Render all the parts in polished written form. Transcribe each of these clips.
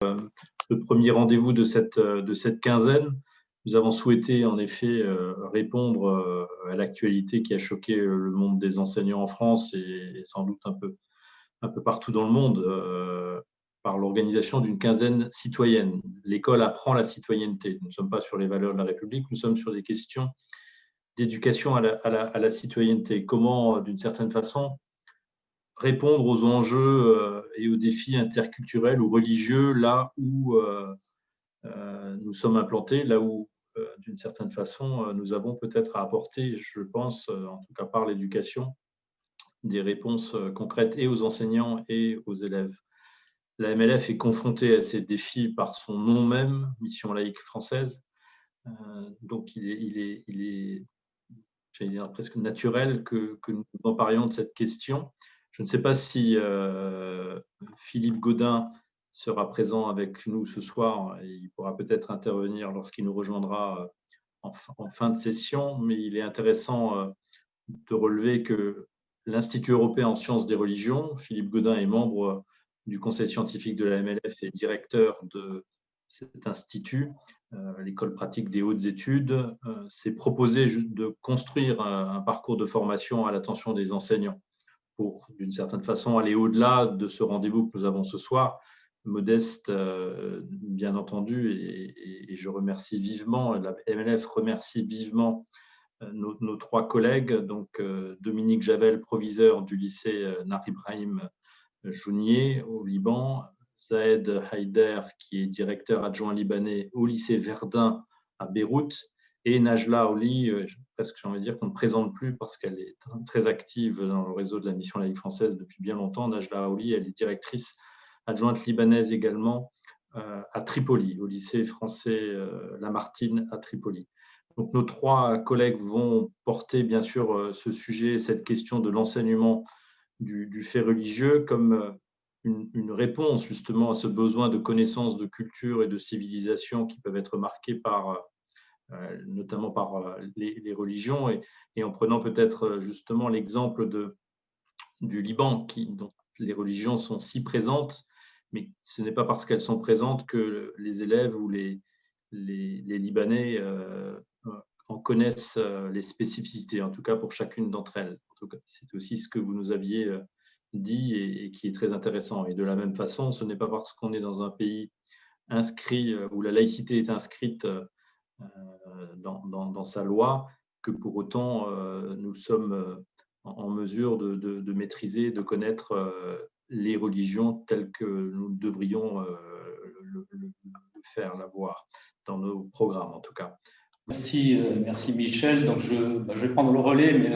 le premier rendez-vous de cette quinzaine. Nous avons souhaité en effet répondre à l'actualité qui a choqué le monde des enseignants en France et sans doute un peu partout dans le monde par l'organisation d'une quinzaine citoyenne. L'école apprend la citoyenneté. Nous ne sommes pas sur les valeurs de la République, nous sommes sur des questions d'éducation à la citoyenneté. Comment, d'une certaine façon, répondre aux enjeux et aux défis interculturels ou religieux là où nous sommes implantés, là où, d'une certaine façon, nous avons peut-être à apporter, je pense, en tout cas par l'éducation, des réponses concrètes et aux enseignants et aux élèves. La MLF est confrontée à ces défis par son nom même, Mission laïque française. Donc, il est j'allais dire presque naturel que nous emparions de cette question. Je ne sais pas si Philippe Gaudin sera présent avec nous ce soir. Il pourra peut-être intervenir lorsqu'il nous rejoindra en fin de session, mais il est intéressant de relever que l'Institut européen en sciences des religions, Philippe Gaudin est membre du conseil scientifique de la MLF et directeur de cet institut, l'école pratique des hautes études, s'est proposé de construire un parcours de formation à l'attention des enseignants pour, d'une certaine façon, aller au-delà de ce rendez-vous que nous avons ce soir, modeste, bien entendu, et je remercie vivement, la MLF remercie vivement nos trois collègues, donc Dominique Javel, proviseur du lycée Nar Ibrahim Jounier au Liban, Saed Haider, qui est directeur adjoint libanais au lycée Verdun à Beyrouth, et Najla Oli, presque j'ai envie de dire qu'on ne présente plus parce qu'elle est très active dans le réseau de la Mission laïque française depuis bien longtemps. Najla Oli, elle est directrice adjointe libanaise également à Tripoli, au lycée français Lamartine à Tripoli. Donc, nos trois collègues vont porter bien sûr ce sujet, cette question de l'enseignement du fait religieux comme une réponse justement à ce besoin de connaissance, de culture et de civilisation qui peuvent être marqués notamment par les religions et en prenant peut-être justement l'exemple du Liban dont les religions sont si présentes, mais ce n'est pas parce qu'elles sont présentes que les élèves ou les Libanais en connaissent les spécificités, en tout cas pour chacune d'entre elles. C'est aussi ce que vous nous aviez dit et qui est très intéressant. Et de la même façon, ce n'est pas parce qu'on est dans un pays inscrit, où la laïcité est inscrite dans sa loi, que pour autant nous sommes en mesure de maîtriser, de connaître les religions telles que nous devrions le faire, l'avoir dans nos programmes en tout cas. Merci Michel. Donc je vais prendre le relais, mais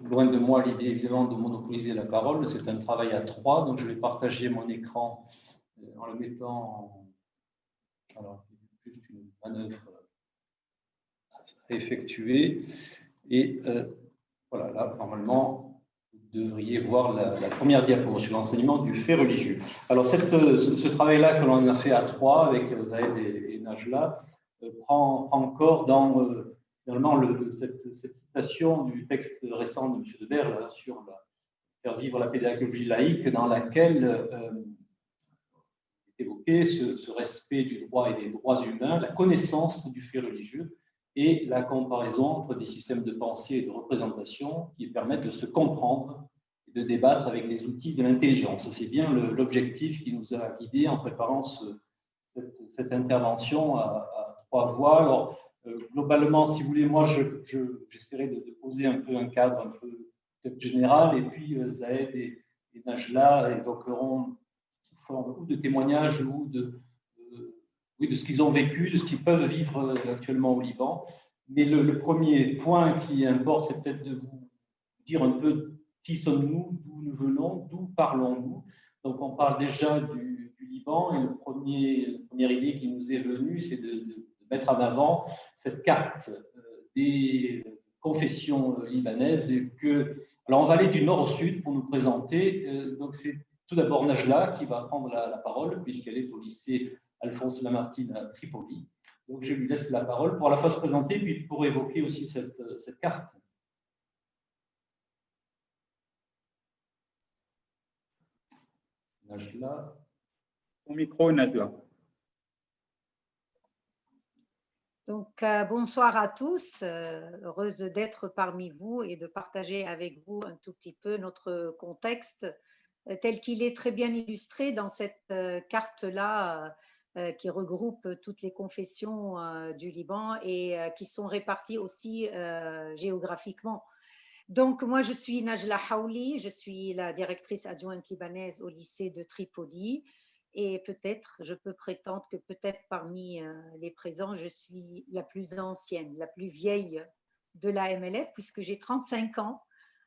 loin de moi l'idée évidemment de monopoliser la parole. C'est un travail à trois, donc je vais partager mon écran en le mettant alors juste une manœuvre à effectuer. Et voilà, là normalement vous devriez voir la première diapo sur l'enseignement du fait religieux. Alors ce travail-là que l'on a fait à trois avec Zahed et Najla prend corps dans finalement cette citation du texte récent de M. Debert là, sur faire vivre la pédagogie laïque, dans laquelle est évoqué ce respect du droit et des droits humains, la connaissance du fait religieux et la comparaison entre des systèmes de pensée et de représentation qui permettent de se comprendre et de débattre avec les outils de l'intelligence. C'est bien l'objectif qui nous a guidés en préparant cette intervention à trois voix. Alors, globalement, si vous voulez, moi, j'essaierai de poser un peu un cadre un peu peut-être général, et puis Zahed et Najla évoqueront sous forme ou de témoignages ou de ce qu'ils ont vécu, de ce qu'ils peuvent vivre actuellement au Liban. Mais le premier point qui importe, c'est peut-être de vous dire un peu qui sommes-nous, d'où nous venons, d'où parlons-nous. Donc, on parle déjà du Liban, et la première idée qui nous est venue, c'est de mettre en avant cette carte des confessions libanaises. Alors, on va aller du nord au sud pour nous présenter. Donc, c'est tout d'abord Najla qui va prendre la parole, puisqu'elle est au lycée Alphonse Lamartine à Tripoli. Donc, je lui laisse la parole pour à la fois se présenter, puis pour évoquer aussi cette carte. Najla. Au micro, Najla. Donc, bonsoir à tous. Heureuse d'être parmi vous et de partager avec vous un tout petit peu notre contexte tel qu'il est très bien illustré dans cette carte-là qui regroupe toutes les confessions du Liban et qui sont réparties aussi géographiquement. Donc, moi, je suis Najla Haouli, je suis la directrice adjointe libanaise au lycée de Tripoli. Et peut-être, je peux prétendre que peut-être parmi les présents, je suis la plus ancienne, la plus vieille de la MLF, puisque j'ai 35 ans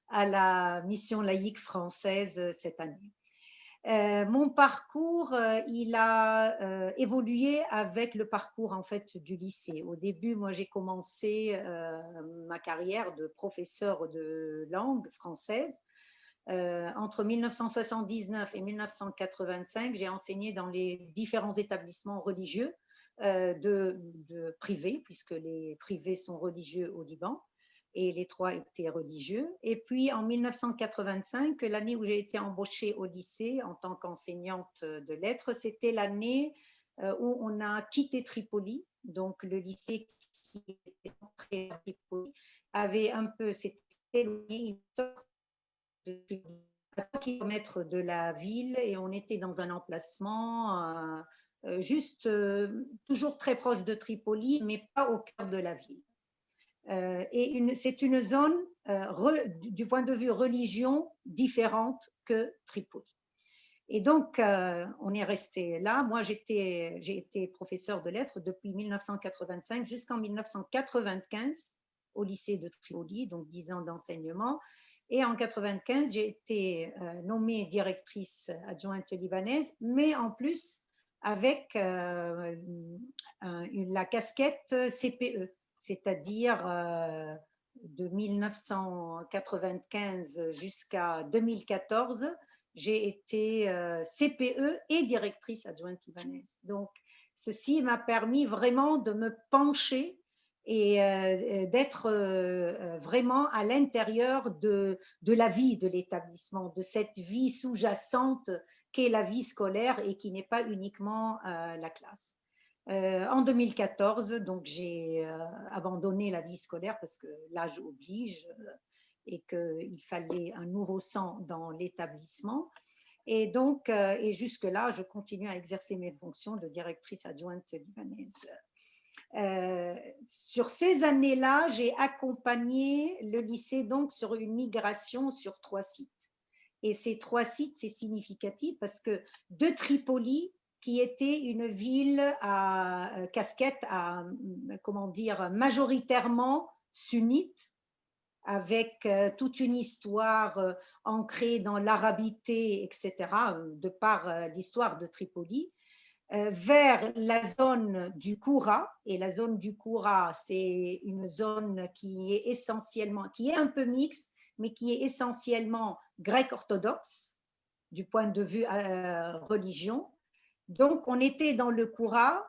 à la mission laïque française cette année. Mon parcours, il a évolué avec le parcours en fait du lycée. Au début, moi, j'ai commencé ma carrière de professeur de langue française. Entre 1979 et 1985, j'ai enseigné dans les différents établissements religieux de privés, puisque les privés sont religieux au Liban, et les trois étaient religieux. Et puis en 1985, l'année où j'ai été embauchée au lycée en tant qu'enseignante de lettres, c'était l'année où on a quitté Tripoli. Donc le lycée qui était entré à Tripoli avait un peu, s'était éloigné une sorte à 3 km de la ville et on était dans un emplacement juste toujours très proche de Tripoli, mais pas au cœur de la ville. Et c'est une zone du point de vue religion différente que Tripoli. Et donc, on est resté là. Moi, j'ai été professeur de lettres depuis 1985 jusqu'en 1995 au lycée de Tripoli, donc 10 ans d'enseignement. Et en 1995, j'ai été nommée directrice adjointe libanaise, mais en plus avec la casquette CPE, c'est-à-dire de 1995 jusqu'à 2014, j'ai été CPE et directrice adjointe libanaise. Donc, ceci m'a permis vraiment de me pencher et d'être vraiment à l'intérieur de la vie de l'établissement, de cette vie sous-jacente qu'est la vie scolaire et qui n'est pas uniquement la classe. En 2014, donc j'ai abandonné la vie scolaire parce que l'âge oblige et qu'il fallait un nouveau sang dans l'établissement. Et donc, et jusque-là, je continue à exercer mes fonctions de directrice adjointe libanaise. Sur ces années-là, j'ai accompagné le lycée donc sur une migration sur 3 sites. Et ces 3 sites, c'est significatif parce que de Tripoli, qui était une ville à casquette, comment dire, majoritairement sunnite, avec toute une histoire ancrée dans l'arabité, etc., de par l'histoire de Tripoli, vers la zone du Koura. Et la zone du Koura, c'est une zone qui est essentiellement, qui est un peu mixte, mais qui est essentiellement grec-orthodoxe du point de vue religion. Donc, on était dans le Koura,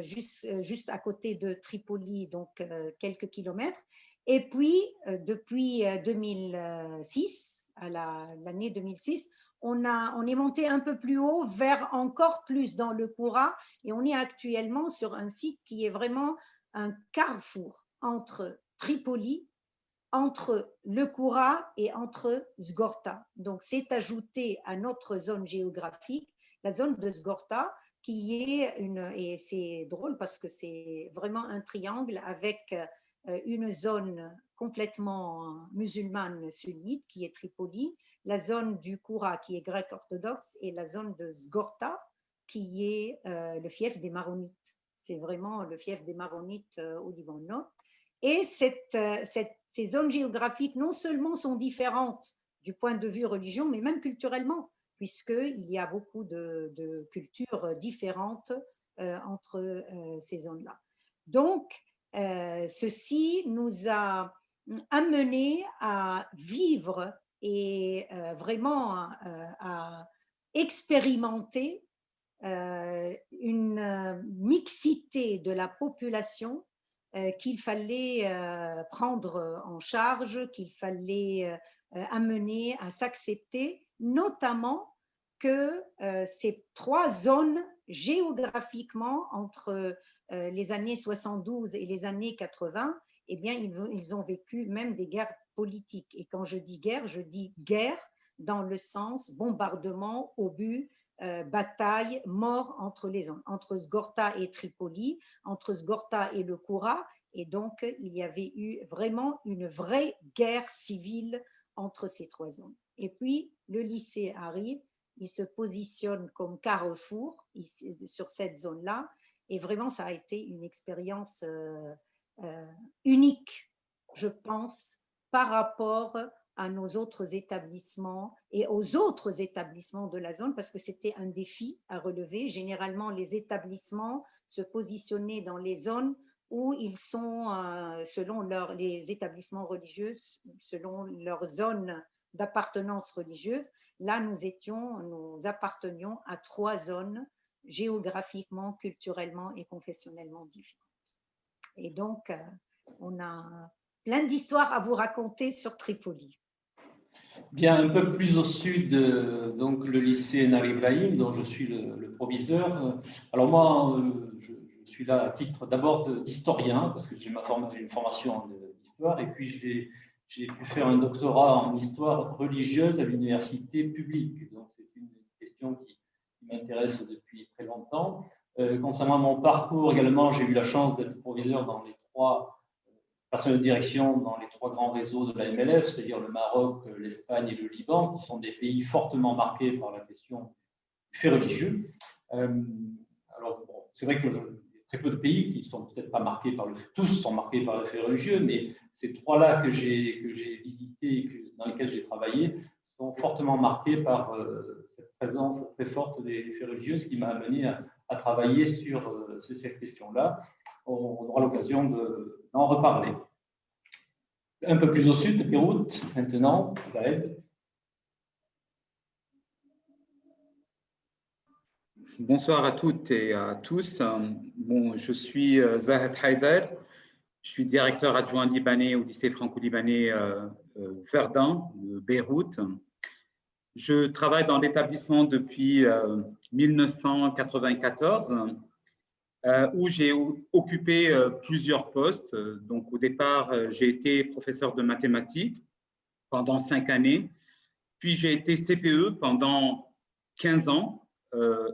juste à côté de Tripoli, donc quelques kilomètres. Et puis, depuis 2006, à l'année 2006, on est monté un peu plus haut, vers encore plus dans le Koura, et on est actuellement sur un site qui est vraiment un carrefour entre Tripoli, entre le Koura et entre Zghorta. Donc, c'est ajouté à notre zone géographique, la zone de Zghorta, qui est et c'est drôle parce que c'est vraiment un triangle avec une zone complètement musulmane sunnite qui est Tripoli, la zone du Koura qui est grec orthodoxe et la zone de Zghorta qui est le fief des Maronites. C'est vraiment le fief des Maronites au Liban Nord. Et ces zones géographiques non seulement sont différentes du point de vue religion, mais même culturellement, puisqu'il y a beaucoup de cultures différentes entre ces zones-là. Donc, ceci nous a amené à vivre et vraiment à expérimenter une mixité de la population qu'il fallait prendre en charge, qu'il fallait amener à s'accepter, notamment que ces trois zones géographiquement entre les années 72 et les années 80, eh bien, ils ont vécu même des guerres politiques. Et quand je dis guerre dans le sens bombardement, obus, bataille, mort entre Sghorta et Tripoli, entre Sghorta et le Koura. Et donc, il y avait eu vraiment une vraie guerre civile entre ces trois zones. Et puis, le lycée arrive, il se positionne comme carrefour sur cette zone-là. Et vraiment, ça a été une expérience unique, je pense, par rapport à nos autres établissements et aux autres établissements de la zone, parce que c'était un défi à relever. Généralement, les établissements se positionnaient dans les zones où ils sont, selon les établissements religieux, selon leur zone d'appartenance religieuse. Là, nous appartenions à trois zones géographiquement, culturellement et confessionnellement différentes. Et donc, on a plein d'histoires à vous raconter sur Tripoli. Bien, un peu plus au sud, donc le lycée Nari Ibrahim, dont je suis le proviseur. Alors moi, je suis là à titre d'abord d'historien, parce que j'ai une formation d'histoire, et puis j'ai pu faire un doctorat en histoire religieuse à l'université publique. Donc c'est une question qui m'intéresse depuis très longtemps. Concernant mon parcours également, j'ai eu la chance d'être proviseur dans les trois personnel de direction dans les trois grands réseaux de la MLF, c'est-à-dire le Maroc, l'Espagne et le Liban, qui sont des pays fortement marqués par la question du fait religieux. Alors, bon, c'est vrai qu'il y a très peu de pays qui ne sont peut-être pas marqués par tous sont marqués par le fait religieux, mais ces trois-là que j'ai visités et dans lesquels j'ai travaillé sont fortement marqués par cette présence très forte des faits religieux, ce qui m'a amené à travailler sur cette question-là. On aura l'occasion d'en reparler. Un peu plus au sud de Beyrouth, maintenant, Zahed. Bonsoir à toutes et à tous. Bon, je suis Zahed Haider, je suis directeur adjoint libanais au lycée franco-libanais Verdun de Beyrouth. Je travaille dans l'établissement depuis 1994. Où j'ai occupé plusieurs postes. Donc, au départ, j'ai été professeur de mathématiques pendant 5 années, puis j'ai été CPE pendant 15 ans,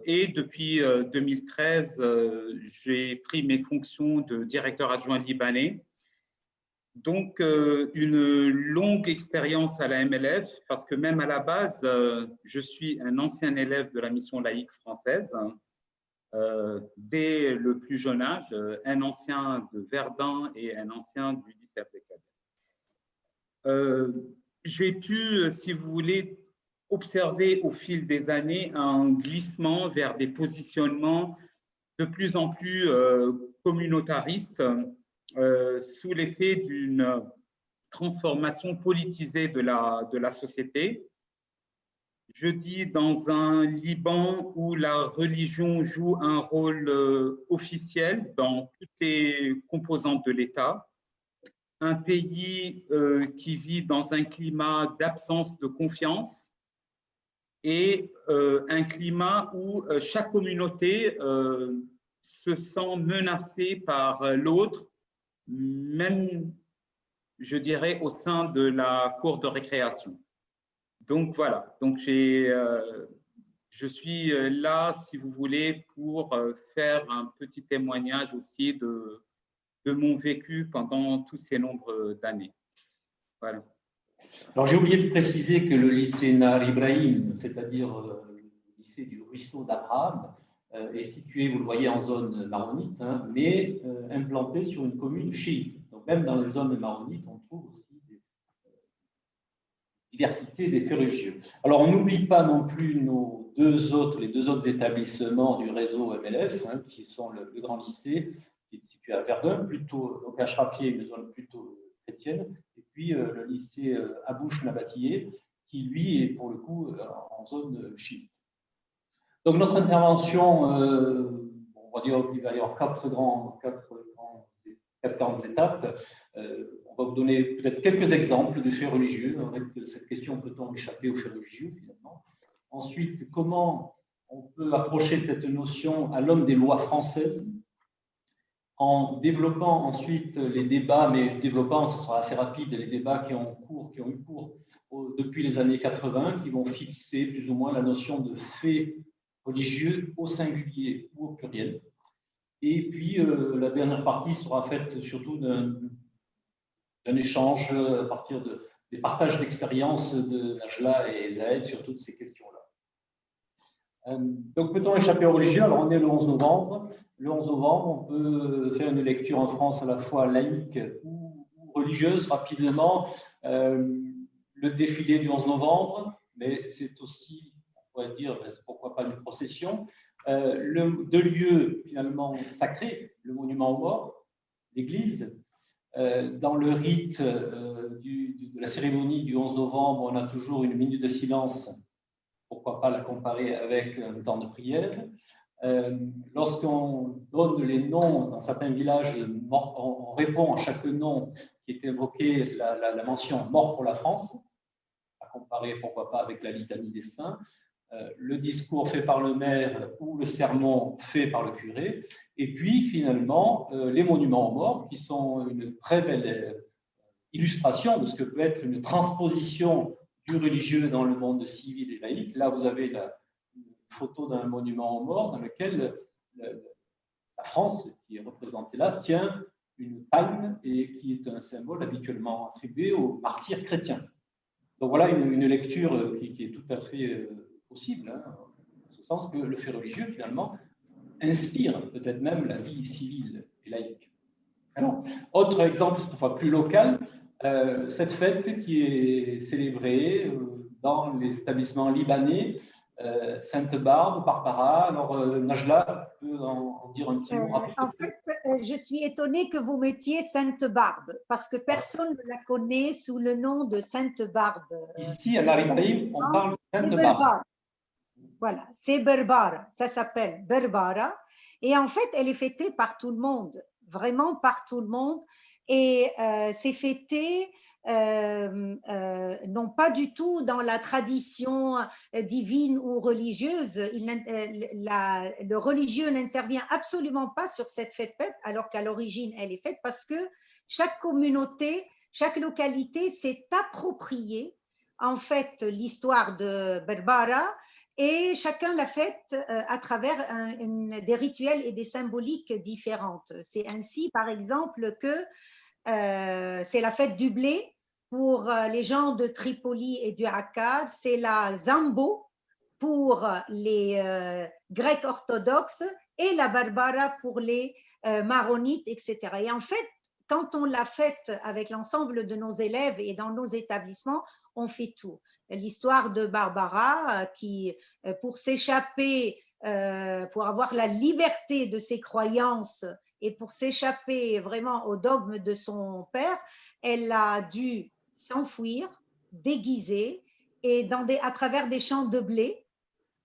et depuis 2013, j'ai pris mes fonctions de directeur adjoint libanais. Donc, une longue expérience à la MLF, parce que même à la base, je suis un ancien élève de la mission laïque française, dès le plus jeune âge, un ancien de Verdun et un ancien du lycée Abdelkader. J'ai pu, si vous voulez, observer au fil des années un glissement vers des positionnements de plus en plus communautaristes sous l'effet d'une transformation politisée de la société. Je dis dans un Liban où la religion joue un rôle officiel dans toutes les composantes de l'État, un pays qui vit dans un climat d'absence de confiance et un climat où chaque communauté se sent menacée par l'autre, même, je dirais, au sein de la cour de récréation. Donc voilà, donc je suis là, si vous voulez, pour faire un petit témoignage aussi de mon vécu pendant tous ces nombres d'années. Voilà. Alors j'ai oublié de préciser que le lycée Nahar Ibrahim, c'est-à-dire le lycée du ruisseau d'Abraham, est situé, vous le voyez, en zone maronite, hein, mais implanté sur une commune chiite. Donc même dans les zones maronites, on trouve aussi diversité des faits religieux. Alors, on n'oublie pas non plus les deux autres établissements du réseau MLF, hein, qui sont le grand lycée, qui est situé à Verdun, plutôt, donc à Chrafier, une zone plutôt chrétienne, et puis le lycée Abouch-Nabatillé, qui lui est pour le coup en zone chiite. Donc, notre intervention, on va dire qu'il va y avoir quatre grandes étapes. On va vous donner peut-être quelques exemples de faits religieux. Avec cette question, peut-on échapper aux faits religieux finalement? Ensuite, comment on peut approcher cette notion à l'aune des lois françaises, en développant ensuite les débats, mais développant, ce sera assez rapide, les débats qui ont eu cours depuis les années 80, qui vont fixer plus ou moins la notion de faits religieux au singulier ou au pluriel. Et puis, la dernière partie sera faite surtout d'un échange à partir des partages d'expériences de Najla et Zahed sur toutes ces questions-là. Donc, peut-on échapper aux religieux? Alors, on est le 11 novembre. Le 11 novembre, on peut faire une lecture en France à la fois laïque ou religieuse. Rapidement, le défilé du 11 novembre, mais c'est aussi, on pourrait dire, pourquoi pas une procession. Deux lieux finalement sacrés, le monument aux morts, l'église. Dans le rite de la cérémonie du 11 novembre, on a toujours une minute de silence. Pourquoi pas la comparer avec un temps de prière. Lorsqu'on donne les noms dans certains villages, on répond à chaque nom qui est évoqué la mention « mort pour la France », à comparer pourquoi pas avec la litanie des saints. Le discours fait par le maire ou le sermon fait par le curé, et puis finalement les monuments aux morts qui sont une très belle illustration de ce que peut être une transposition du religieux dans le monde civil et laïque. Là, vous avez une photo d'un monument aux morts dans lequel la France, qui est représentée là, tient une palme et qui est un symbole habituellement attribué aux martyrs chrétiens. Donc voilà une lecture qui est tout à fait possible, hein, en ce sens que le fait religieux, finalement, inspire peut-être même la vie civile et laïque. Alors, autre exemple, cette fois plus local, cette fête qui est célébrée dans les établissements libanais, Sainte-Barbe, Barbara. Alors, Najla peut en dire un petit mot rapide. En fait, je suis étonnée que vous mettiez Sainte-Barbe, parce que personne ne la connaît sous le nom de Sainte-Barbe. Ici, à Naribaïm, on parle de Sainte-Barbe. Voilà, c'est Berbara, ça s'appelle Berbara. Et en fait, elle est fêtée par tout le monde, vraiment par tout le monde. Et c'est fêté non pas du tout dans la tradition divine ou religieuse. Le religieux n'intervient absolument pas sur cette fête, alors qu'à l'origine, elle est faite parce que chaque communauté, chaque localité s'est appropriée en fait l'histoire de Berbara, et chacun l'a faite à travers des rituels et des symboliques différentes. C'est ainsi, par exemple, que c'est la fête du blé pour les gens de Tripoli et du Akkad, c'est la Zambo pour les Grecs orthodoxes et la Barbara pour les Maronites, etc. Et en fait, quand on l'a faite avec l'ensemble de nos élèves et dans nos établissements, on fait tout. L'histoire de Barbara qui, pour s'échapper, pour avoir la liberté de ses croyances et pour s'échapper vraiment au dogme de son père, elle a dû s'enfuir, déguisée, et à travers des champs de blé,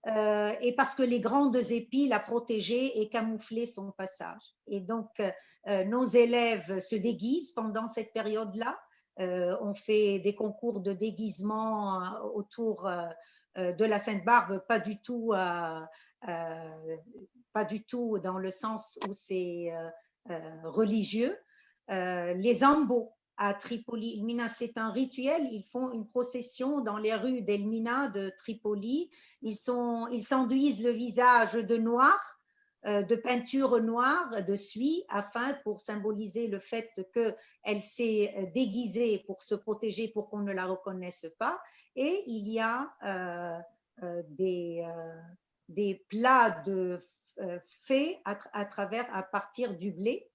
et parce que les grandes épis la protégeaient et camouflaient son passage. Et donc, nos élèves se déguisent pendant cette période-là. On fait des concours de déguisement autour de la Sainte-Barbe, pas du tout dans le sens où c'est religieux. Les Ambos à Tripoli, Elmina, c'est un rituel. Ils font une procession dans les rues d'Elmina de Tripoli. Ils s'enduisent le visage de noir, de peinture noire, de suie, pour symboliser le fait qu'elle s'est déguisée pour se protéger, pour qu'on ne la reconnaisse pas. Et il y a des plats faits à partir du blé.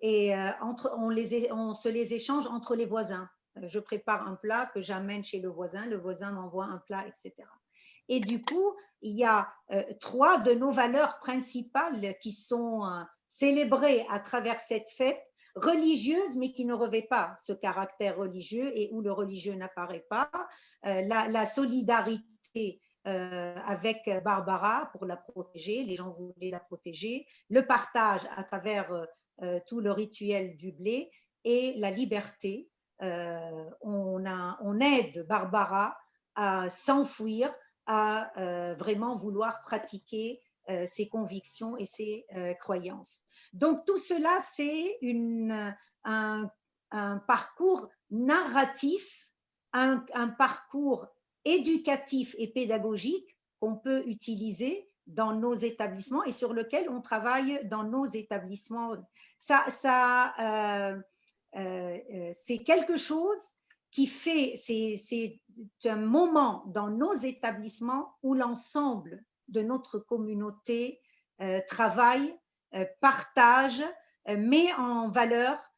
Et on se les échange entre les voisins. Je prépare un plat que j'amène chez le voisin m'envoie un plat, etc. Et du coup, il y a 3 de nos valeurs principales qui sont célébrées à travers cette fête religieuse, mais qui ne revêt pas ce caractère religieux et où le religieux n'apparaît pas. La solidarité avec Barbara pour la protéger, les gens voulaient la protéger, le partage à travers tout le rituel du blé et la liberté. On aide Barbara à s'enfuir à vraiment vouloir pratiquer ses convictions et ses croyances. Donc tout cela, c'est un parcours narratif, un parcours éducatif et pédagogique qu'on peut utiliser dans nos établissements et sur lequel on travaille dans nos établissements. C'est quelque chose qui fait, c'est un moment dans nos établissements où l'ensemble de notre communauté travaille, partage, met en valeur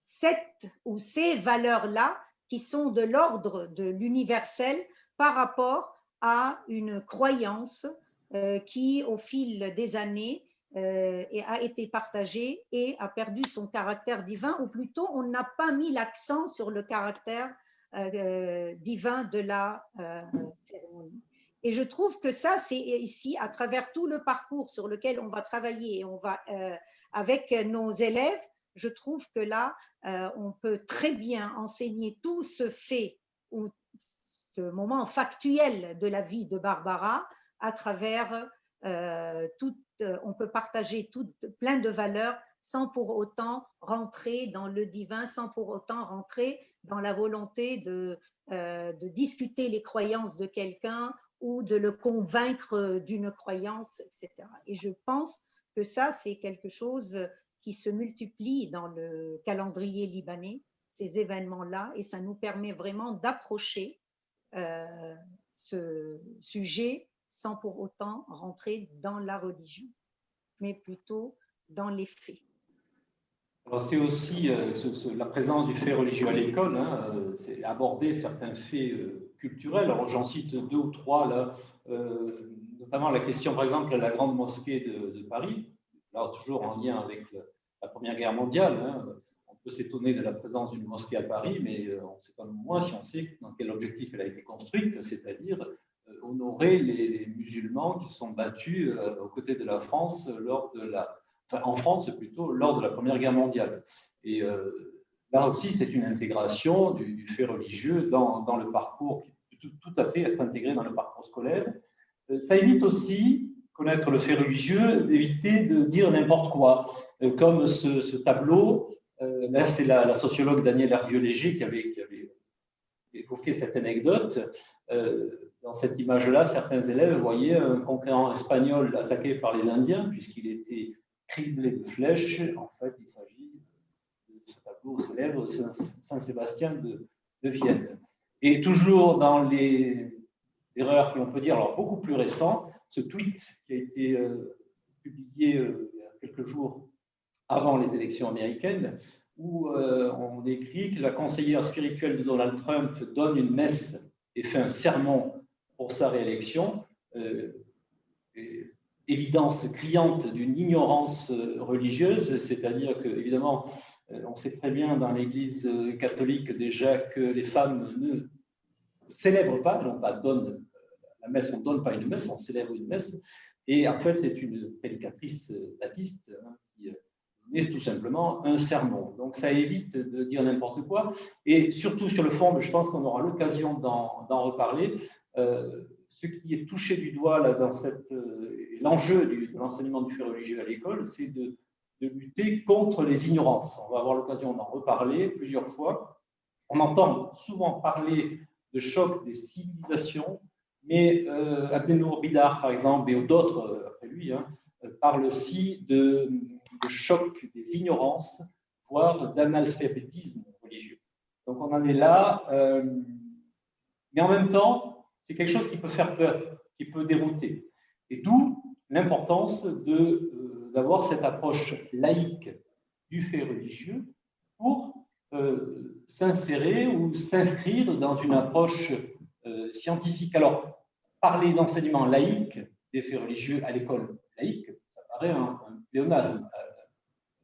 cette ou ces valeurs-là qui sont de l'ordre de l'universel par rapport à une croyance qui, au fil des années, a été partagée et a perdu son caractère divin, ou plutôt on n'a pas mis l'accent sur le caractère divin de la cérémonie. Et je trouve que ça, c'est ici, à travers tout le parcours sur lequel on va travailler, et on va, avec nos élèves, je trouve que là, on peut très bien enseigner tout ce fait, ou ce moment factuel de la vie de Barbara à travers on peut partager plein de valeurs sans pour autant rentrer dans le divin, sans pour autant rentrer dans la volonté de discuter les croyances de quelqu'un ou de le convaincre d'une croyance, etc. Et je pense que ça, c'est quelque chose qui se multiplie dans le calendrier libanais, ces événements-là, et ça nous permet vraiment d'approcher ce sujet sans pour autant rentrer dans la religion, mais plutôt dans les faits. Alors c'est aussi la présence du fait religieux à l'école, c'est aborder certains faits culturels. Alors j'en cite 2 ou 3 là, notamment la question par exemple de la grande mosquée de Paris, là toujours en lien avec la Première Guerre mondiale. On peut s'étonner de la présence d'une mosquée à Paris, mais on s'étonne moins si on sait dans quel objectif elle a été construite, c'est-à-dire honorer les musulmans qui se sont battus aux côtés de la France en France plutôt, lors de la Première Guerre mondiale. Et là aussi, c'est une intégration du fait religieux dans le parcours, qui peut tout à fait être intégré dans le parcours scolaire. Ça évite aussi, connaître le fait religieux, d'éviter de dire n'importe quoi, comme ce tableau. Là, c'est la sociologue Danielle Hervieux-Léger qui avait évoqué cette anecdote. Dans cette image-là, certains élèves voyaient un conquérant espagnol attaqué par les Indiens, puisqu'il était criblé de flèches. En fait, il s'agit de ce tableau célèbre de Saint-Sébastien de Vienne. Et toujours dans les erreurs que l'on peut dire, alors beaucoup plus récentes, ce tweet qui a été publié il y a quelques jours avant les élections américaines, où on écrit que la conseillère spirituelle de Donald Trump donne une messe et fait un sermon pour sa réélection. Évidence criante d'une ignorance religieuse, c'est-à-dire que, évidemment, on sait très bien dans l'Église catholique déjà que les femmes ne célèbrent pas, la messe, on ne donne pas une messe, on célèbre une messe, et en fait, c'est une prédicatrice baptiste qui est tout simplement un sermon. Donc, ça évite de dire n'importe quoi, et surtout sur le fond, mais je pense qu'on aura l'occasion d'en reparler. Ce qui est touché du doigt là, dans l'enjeu de l'enseignement du fait religieux à l'école, c'est de lutter contre les ignorances. On va avoir l'occasion d'en reparler plusieurs fois. On entend souvent parler de choc des civilisations, mais Abdelnour Bidar, par exemple, et d'autres après lui, parlent aussi de choc des ignorances, voire d'analphabétisme religieux. Donc on en est là, mais en même temps, c'est quelque chose qui peut faire peur, qui peut dérouter. Et d'où l'importance d'avoir cette approche laïque du fait religieux pour s'insérer ou s'inscrire dans une approche scientifique. Alors, parler d'enseignement laïque des faits religieux à l'école laïque, ça paraît un pléonasme.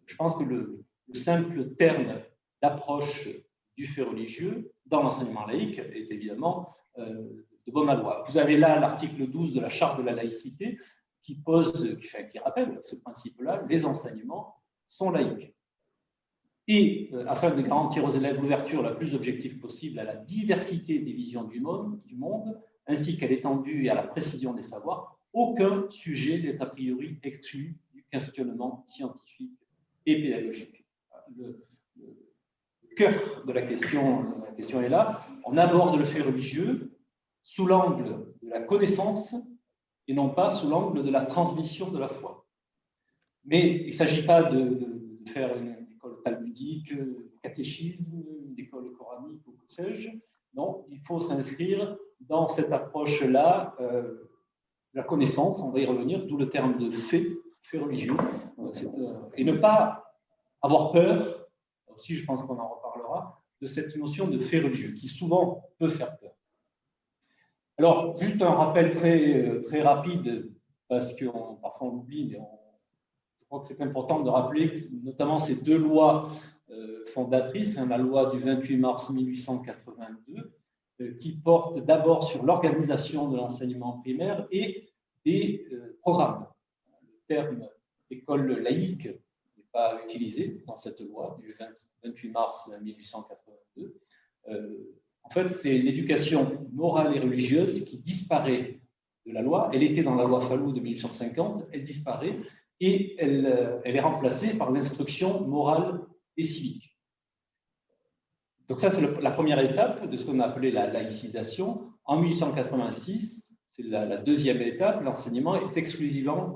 Je pense que le simple terme d'approche du fait religieux dans l'enseignement laïque est évidemment de bonne loi. Vous avez là l'article 12 de la Charte de la laïcité qui rappelle ce principe-là, les enseignements sont laïques. et afin de garantir aux élèves l'ouverture la plus objective possible à la diversité des visions du monde, ainsi qu'à l'étendue et à la précision des savoirs, aucun sujet n'est a priori exclu du questionnement scientifique et pédagogique. Le cœur de la question est là. On aborde le fait religieux sous l'angle de la connaissance et non pas sous l'angle de la transmission de la foi. Mais il ne s'agit pas de faire une école talmudique, catéchisme, une école coranique ou que sais-je. Non, il faut s'inscrire dans cette approche-là, la connaissance, on va y revenir, d'où le terme de fait religieux, et ne pas avoir peur, aussi je pense qu'on en reparlera, de cette notion de fait religieux, qui souvent peut faire peur. Alors, juste un rappel très rapide, parce que parfois on l'oublie, mais je crois que c'est important de rappeler notamment ces deux lois fondatrices, la loi du 28 mars 1882, qui porte d'abord sur l'organisation de l'enseignement primaire et des programmes. Le terme école laïque n'est pas utilisé dans cette loi du 28 mars 1882. En fait, c'est l'éducation morale et religieuse qui disparaît de la loi. Elle était dans la loi Fallou de 1850, elle disparaît et elle est remplacée par l'instruction morale et civique. Donc ça, c'est la première étape de ce qu'on a appelé la laïcisation. En 1886, c'est la deuxième étape, l'enseignement est exclusivement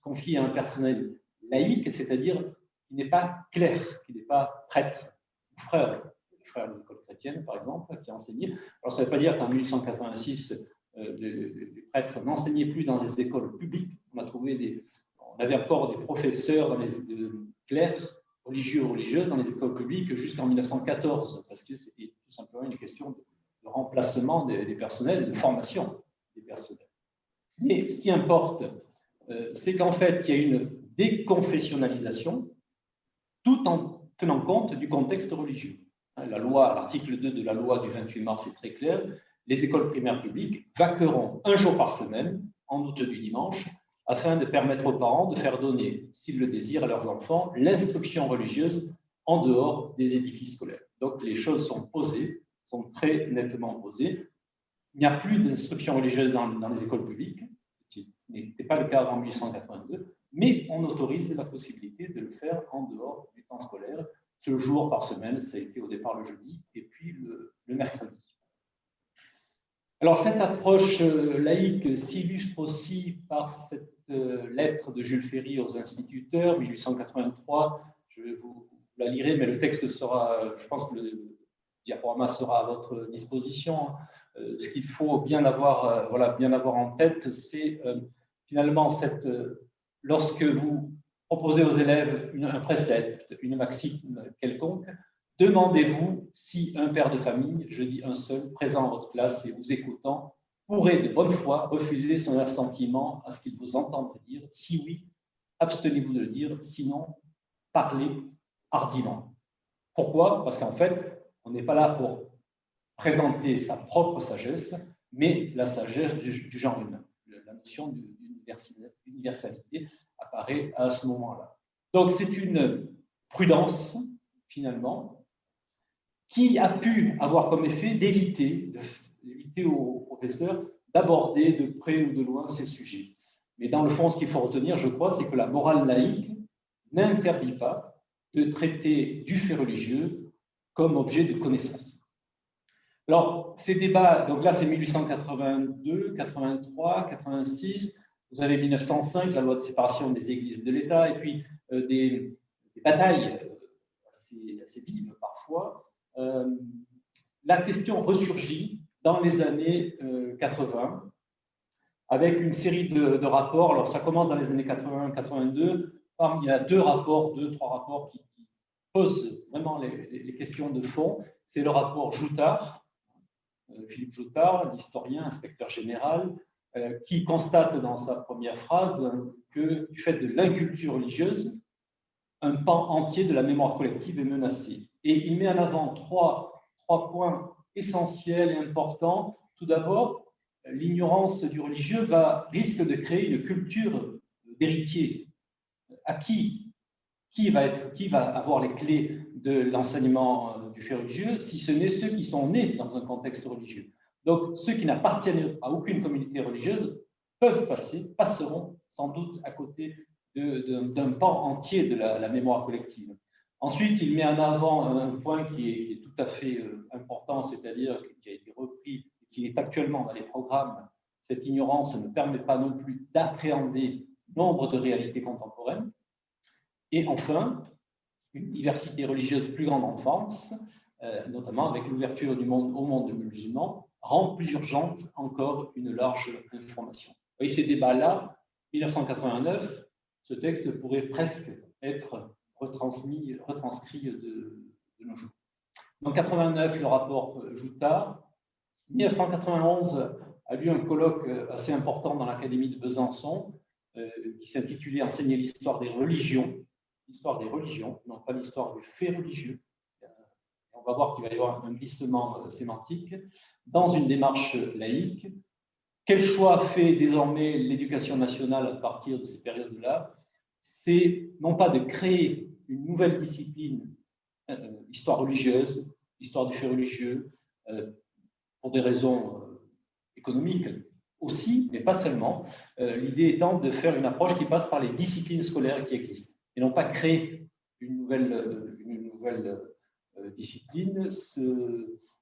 confié à un personnel laïque, c'est-à-dire qui n'est pas clerc, qui n'est pas prêtre ou frère. Les frères des écoles chrétiennes, par exemple, qui enseignaient. Alors ça ne veut pas dire qu'en 1886, les prêtres n'enseignaient plus dans les écoles publiques. On avait encore des professeurs dans les clercs, religieux ou religieuses dans les écoles publiques jusqu'en 1914, parce que c'était tout simplement une question de remplacement des personnels, de formation des personnels. Mais ce qui importe, c'est qu'en fait, il y a une déconfessionnalisation tout en tenant compte du contexte religieux. L'article 2 de la loi du 28 mars est très clair. Les écoles primaires publiques vaqueront un jour par semaine, en août du dimanche, afin de permettre aux parents de faire donner, s'ils le désirent, à leurs enfants l'instruction religieuse en dehors des édifices scolaires. Donc les choses sont posées, sont très nettement posées. Il n'y a plus d'instruction religieuse dans les écoles publiques, ce qui n'était pas le cas avant 1882, mais on autorise la possibilité de le faire en dehors du temps scolaire. Ce jour par semaine, ça a été au départ le jeudi et puis le mercredi. Alors, cette approche laïque s'illustre aussi par cette lettre de Jules Ferry aux instituteurs, 1883. Je vous la lirai, mais le texte sera, je pense que le diaporama sera à votre disposition. Ce qu'il faut bien avoir en tête, c'est finalement lorsque vous proposez aux élèves un précepte, une maxime quelconque, demandez-vous si un père de famille, je dis un seul, présent à votre classe et vous écoutant, pourrait de bonne foi refuser son assentiment à ce qu'il vous entendrait dire. Si oui, abstenez-vous de le dire, sinon, parlez hardiment. Pourquoi? Parce qu'en fait, on n'est pas là pour présenter sa propre sagesse, mais la sagesse du genre humain. La notion d'universalité apparaît à ce moment-là. Donc, c'est une prudence, finalement, qui a pu avoir comme effet d'éviter aux professeurs d'aborder de près ou de loin ces sujets. Mais dans le fond, ce qu'il faut retenir, je crois, c'est que la morale laïque n'interdit pas de traiter du fait religieux comme objet de connaissance. Alors, ces débats, donc là, c'est 1882, 83, 86, vous avez 1905, la loi de séparation des églises de l'État, et puis des batailles assez vives parfois. La question ressurgit dans les années 80 avec une série de rapports. Alors, ça commence dans les années 81-82. Il y a trois rapports qui posent vraiment les questions de fond. C'est le rapport Joutard, Philippe Joutard, l'historien, inspecteur général, qui constate dans sa première phrase que du fait de l'inculture religieuse, un pan entier de la mémoire collective est menacé. Et il met en avant trois points essentiels et importants. Tout d'abord, l'ignorance du religieux risque de créer une culture d'héritier acquis qui va avoir les clés de l'enseignement du fait religieux, si ce n'est ceux qui sont nés dans un contexte religieux. Donc, ceux qui n'appartiennent à aucune communauté religieuse passeront sans doute à côté d'un pan entier de la mémoire collective. Ensuite, il met en avant un point qui est tout à fait important, c'est-à-dire qui a été repris, qui est actuellement dans les programmes. Cette ignorance ne permet pas non plus d'appréhender nombre de réalités contemporaines. Et enfin, une diversité religieuse plus grande en France, notamment avec l'ouverture au monde musulman, rend plus urgente encore une large information. Vous voyez, ces débats-là, 1989, ce texte pourrait presque être retranscrit de nos jours. En 1989, le rapport Joutard. En 1991 a lieu un colloque assez important dans l'Académie de Besançon qui s'intitulait « Enseigner l'histoire des religions ». L'histoire des religions, non pas l'histoire du fait religieux. On va voir qu'il va y avoir un glissement sémantique dans une démarche laïque. Quel choix fait désormais l'éducation nationale à partir de ces périodes-là? C'est non pas de créer une nouvelle discipline, histoire religieuse, histoire du fait religieux, pour des raisons économiques aussi, mais pas seulement. L'idée étant de faire une approche qui passe par les disciplines scolaires qui existent, et non pas créer une nouvelle discipline.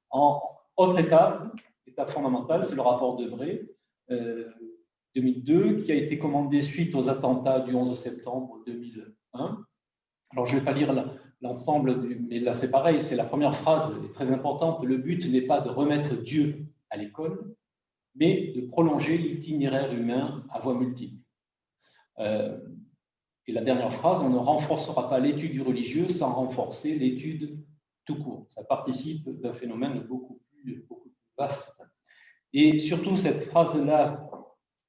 En autre étape fondamentale, c'est le rapport Debré, 2002, qui a été commandé suite aux attentats du 11 septembre 2001. Alors, je ne vais pas lire l'ensemble, mais là, c'est pareil, c'est la première phrase très importante. Le but n'est pas de remettre Dieu à l'école, mais de prolonger l'itinéraire humain à voie multiple. Et la dernière phrase, on ne renforcera pas l'étude du religieux sans renforcer l'étude tout court. Ça participe d'un phénomène beaucoup plus vaste. Et surtout, cette phrase-là,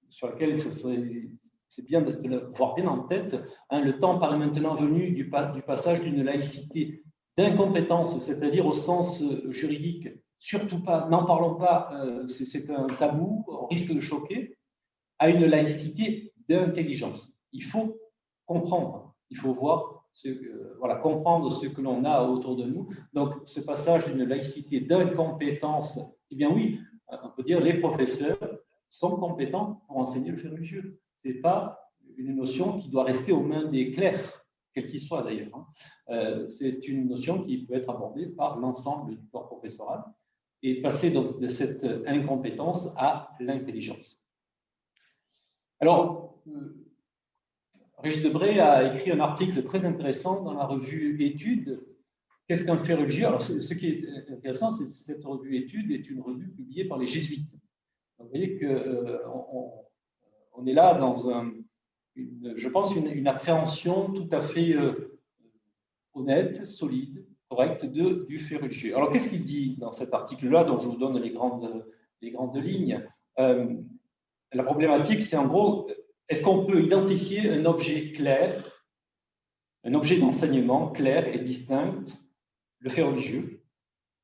sur laquelle c'est bien de la voir bien en tête, hein, le temps paraît maintenant venu du passage d'une laïcité d'incompétence, c'est-à-dire au sens juridique. Surtout pas, n'en parlons pas, c'est un tabou, on risque de choquer, à une laïcité d'intelligence. Il faut comprendre, il faut voir, comprendre ce que l'on a autour de nous. Donc, ce passage d'une laïcité d'incompétence, eh bien oui, on peut dire les professeurs sont compétents pour enseigner le fait religieux. Ce n'est pas une notion qui doit rester aux mains des clercs, quels qu'ils soient d'ailleurs. C'est une notion qui peut être abordée par l'ensemble du corps professoral et passer donc de cette incompétence à l'intelligence. Alors, Régis Debray a écrit un article très intéressant dans la revue Études. Qu'est-ce qu'un fait religieux? Alors, ce qui est intéressant, c'est que cette revue Études est une revue publiée par les jésuites. Vous voyez qu'on est là dans je pense, une appréhension tout à fait honnête, solide, correcte du fait religieux. Alors, qu'est-ce qu'il dit dans cet article-là, dont je vous donne les grandes lignes? La problématique, c'est en gros, est-ce qu'on peut identifier un objet clair, un objet d'enseignement clair et distinct, le fait religieux,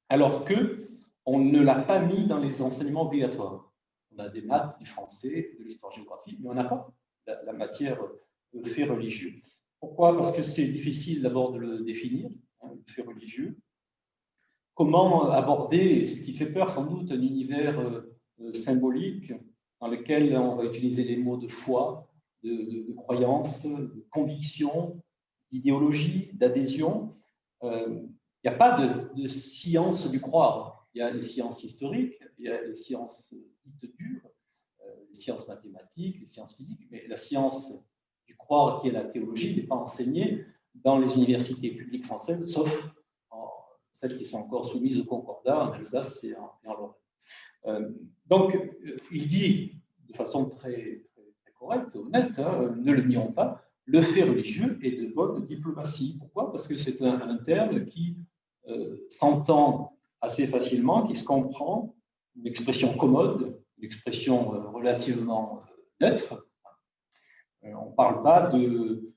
alors qu'on ne l'a pas mis dans les enseignements obligatoires? On a des maths, du français, de l'histoire-géographie, mais on n'a pas la matière de fait religieux. Pourquoi? Parce que c'est difficile d'abord de le définir, hein, le fait religieux. Comment aborder, et c'est ce qui fait peur sans doute, un univers symbolique dans lequel on va utiliser les mots de foi, de croyance, de conviction, d'idéologie, d'adhésion. Il n'y a pas de science du croire. Il y a les sciences historiques, il y a les sciences dites dures, les sciences mathématiques, les sciences physiques, mais la science du croire, qui est la théologie, n'est pas enseignée dans les universités publiques françaises, sauf celles qui sont encore soumises au Concordat, en Alsace et en Lorraine. Donc, il dit de façon très correcte, honnête, hein, ne le nions pas, le fait religieux est de bonne diplomatie. Pourquoi? Parce que c'est un terme qui s'entend assez facilement, qui se comprend, une expression commode, une expression relativement neutre. On ne parle pas de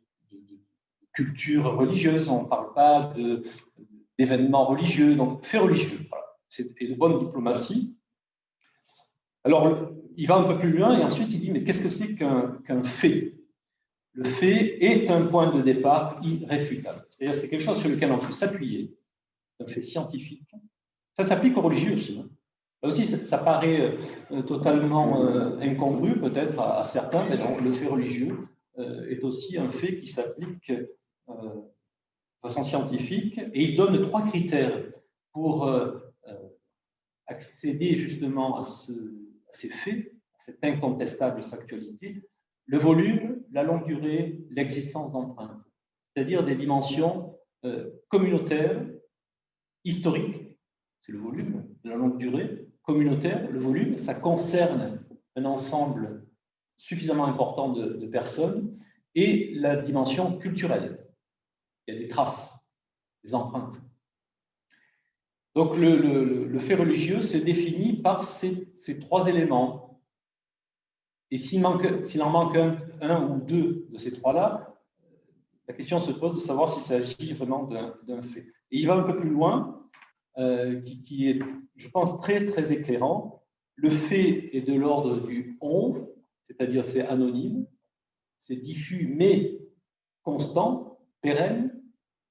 culture religieuse, on ne parle pas d'événements religieux, donc fait religieux, voilà. C'est de bonne diplomatie. Alors, il va un peu plus loin et ensuite il dit, mais qu'est-ce que c'est qu'un fait? le fait est un point de départ irréfutable. C'est-à-dire c'est quelque chose sur lequel on peut s'appuyer, un fait scientifique. Ça s'applique aux religieux aussi. Là aussi, ça paraît totalement incongru peut-être à certains, mais donc, le fait religieux est aussi un fait qui s'applique de façon scientifique, et il donne 3 critères pour accéder justement à ces faits, à cette incontestable factualité: le volume, la longue durée, l'existence d'empreintes, c'est-à-dire des dimensions communautaires, historiques, c'est le volume, la longue durée, communautaire, le volume, ça concerne un ensemble suffisamment important de personnes, et la dimension culturelle. Il y a des traces, des empreintes. Donc le fait religieux se définit par ces 3 éléments. Et s'il en manque un ou 2 de ces 3-là, la question se pose de savoir s'il s'agit vraiment d'un fait. Et il va un peu plus loin, qui est, je pense, très, très éclairant. Le fait est de l'ordre du on, c'est-à-dire c'est anonyme, c'est diffus, mais constant, pérenne.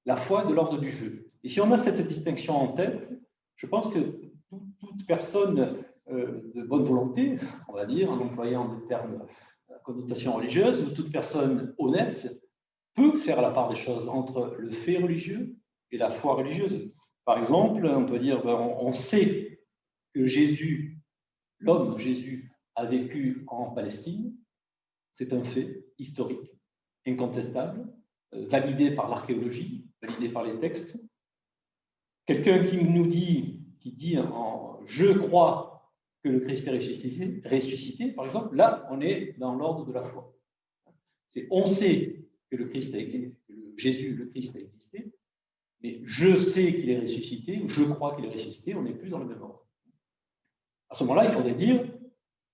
La foi est de l'ordre du jeu. Et si on a cette distinction en tête, je pense que toute personne de bonne volonté, on va dire, en employant des termes à connotation religieuse, ou toute personne honnête peut faire la part des choses entre le fait religieux et la foi religieuse. Par exemple, on peut dire, on sait que Jésus, l'homme Jésus, a vécu en Palestine. C'est un fait historique, incontestable, validé par l'archéologie, validé par les textes. Quelqu'un qui dit je crois que le Christ est ressuscité, par exemple, là, on est dans l'ordre de la foi. On sait que le Christ a existé, que Jésus, le Christ, a existé, mais je sais qu'il est ressuscité, ou je crois qu'il est ressuscité, on n'est plus dans le même ordre. À ce moment-là, il faudrait dire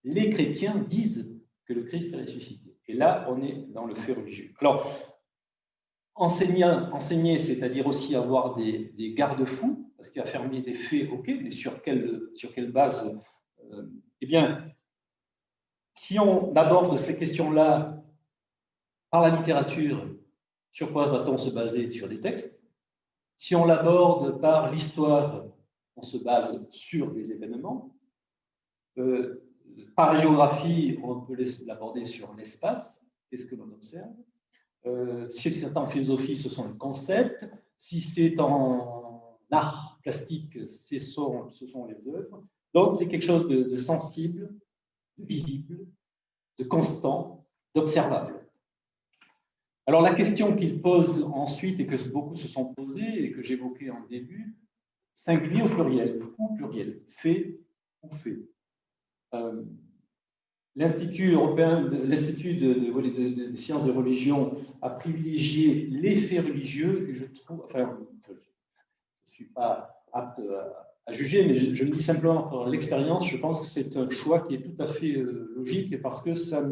les chrétiens disent que le Christ est ressuscité. Et là, on est dans le fait religieux. Alors, enseigner, c'est-à-dire aussi avoir des garde-fous, parce qu'affirmer des faits, ok, mais sur quelle base eh bien, si on aborde ces questions-là par la littérature, sur quoi va-t-on se baser? Sur des textes. Si on l'aborde par l'histoire, on se base sur des événements. Par la géographie, on peut l'aborder sur l'espace, qu'est-ce que l'on observe. Si c'est en philosophie, ce sont les concepts. Si c'est en art plastique, ce sont les œuvres. Donc, c'est quelque chose de sensible, de visible, de constant, d'observable. Alors, la question qu'il pose ensuite, et que beaucoup se sont posées, et que j'évoquais en début, singulier ou pluriel, fait ou fait. L'Institut européen, l'Institut de sciences de religion a privilégié les faits religieux, et je trouve, enfin, je ne suis pas apte à juger, mais je me dis simplement par l'expérience, je pense que c'est un choix qui est tout à fait logique, parce que ça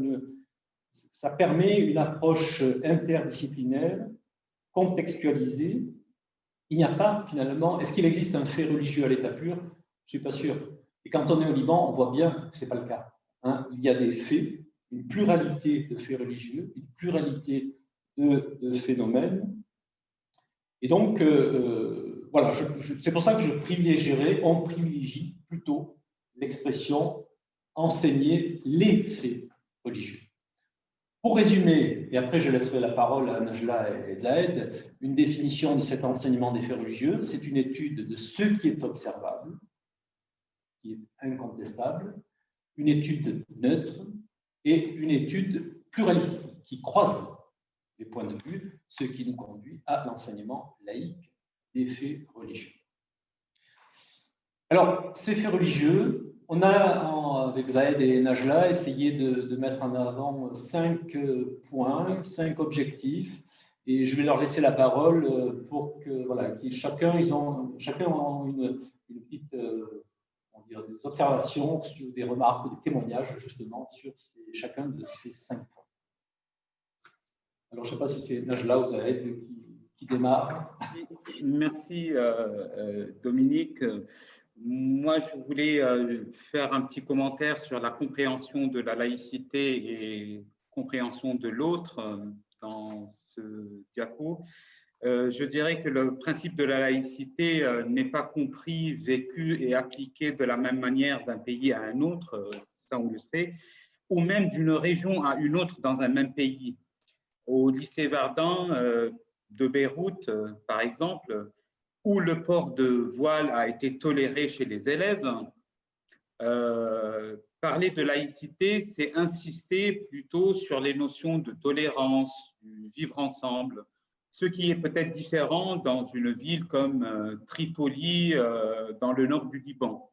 permet une approche interdisciplinaire, contextualisée. Il n'y a pas, finalement, est-ce qu'il existe un fait religieux à l'état pur? Je ne suis pas sûr. Et quand on est au Liban, on voit bien que ce n'est pas le cas. Il y a des faits, une pluralité de faits religieux, une pluralité de phénomènes. Et donc, voilà, c'est pour ça que on privilégie plutôt l'expression enseigner les faits religieux. Pour résumer, et après je laisserai la parole à Najla et Zahed, une définition de cet enseignement des faits religieux, c'est une étude de ce qui est observable, qui est incontestable, une étude neutre et une étude pluraliste qui croise les points de vue, ce qui nous conduit à l'enseignement laïque des faits religieux. Alors, ces faits religieux, on a, avec Zahed et Najla, essayé de mettre en avant 5 points, 5 objectifs, et je vais leur laisser la parole pour que, voilà, chacun a une petite, des observations, sur des remarques, des témoignages, justement, sur chacun de ces 5 points. Alors, je ne sais pas si c'est Najla ou Zahed qui démarre. Merci, Dominique. Moi, je voulais faire un petit commentaire sur la compréhension de la laïcité et compréhension de l'autre. diapo. Je dirais que le principe de la laïcité n'est pas compris, vécu et appliqué de la même manière d'un pays à un autre, ça on le sait, ou même d'une région à une autre dans un même pays. Au lycée Verdun de Beyrouth, par exemple, où le port de voile a été toléré chez les élèves, parler de laïcité, c'est insister plutôt sur les notions de tolérance, du vivre ensemble, ce qui est peut-être différent dans une ville comme Tripoli, dans le nord du Liban.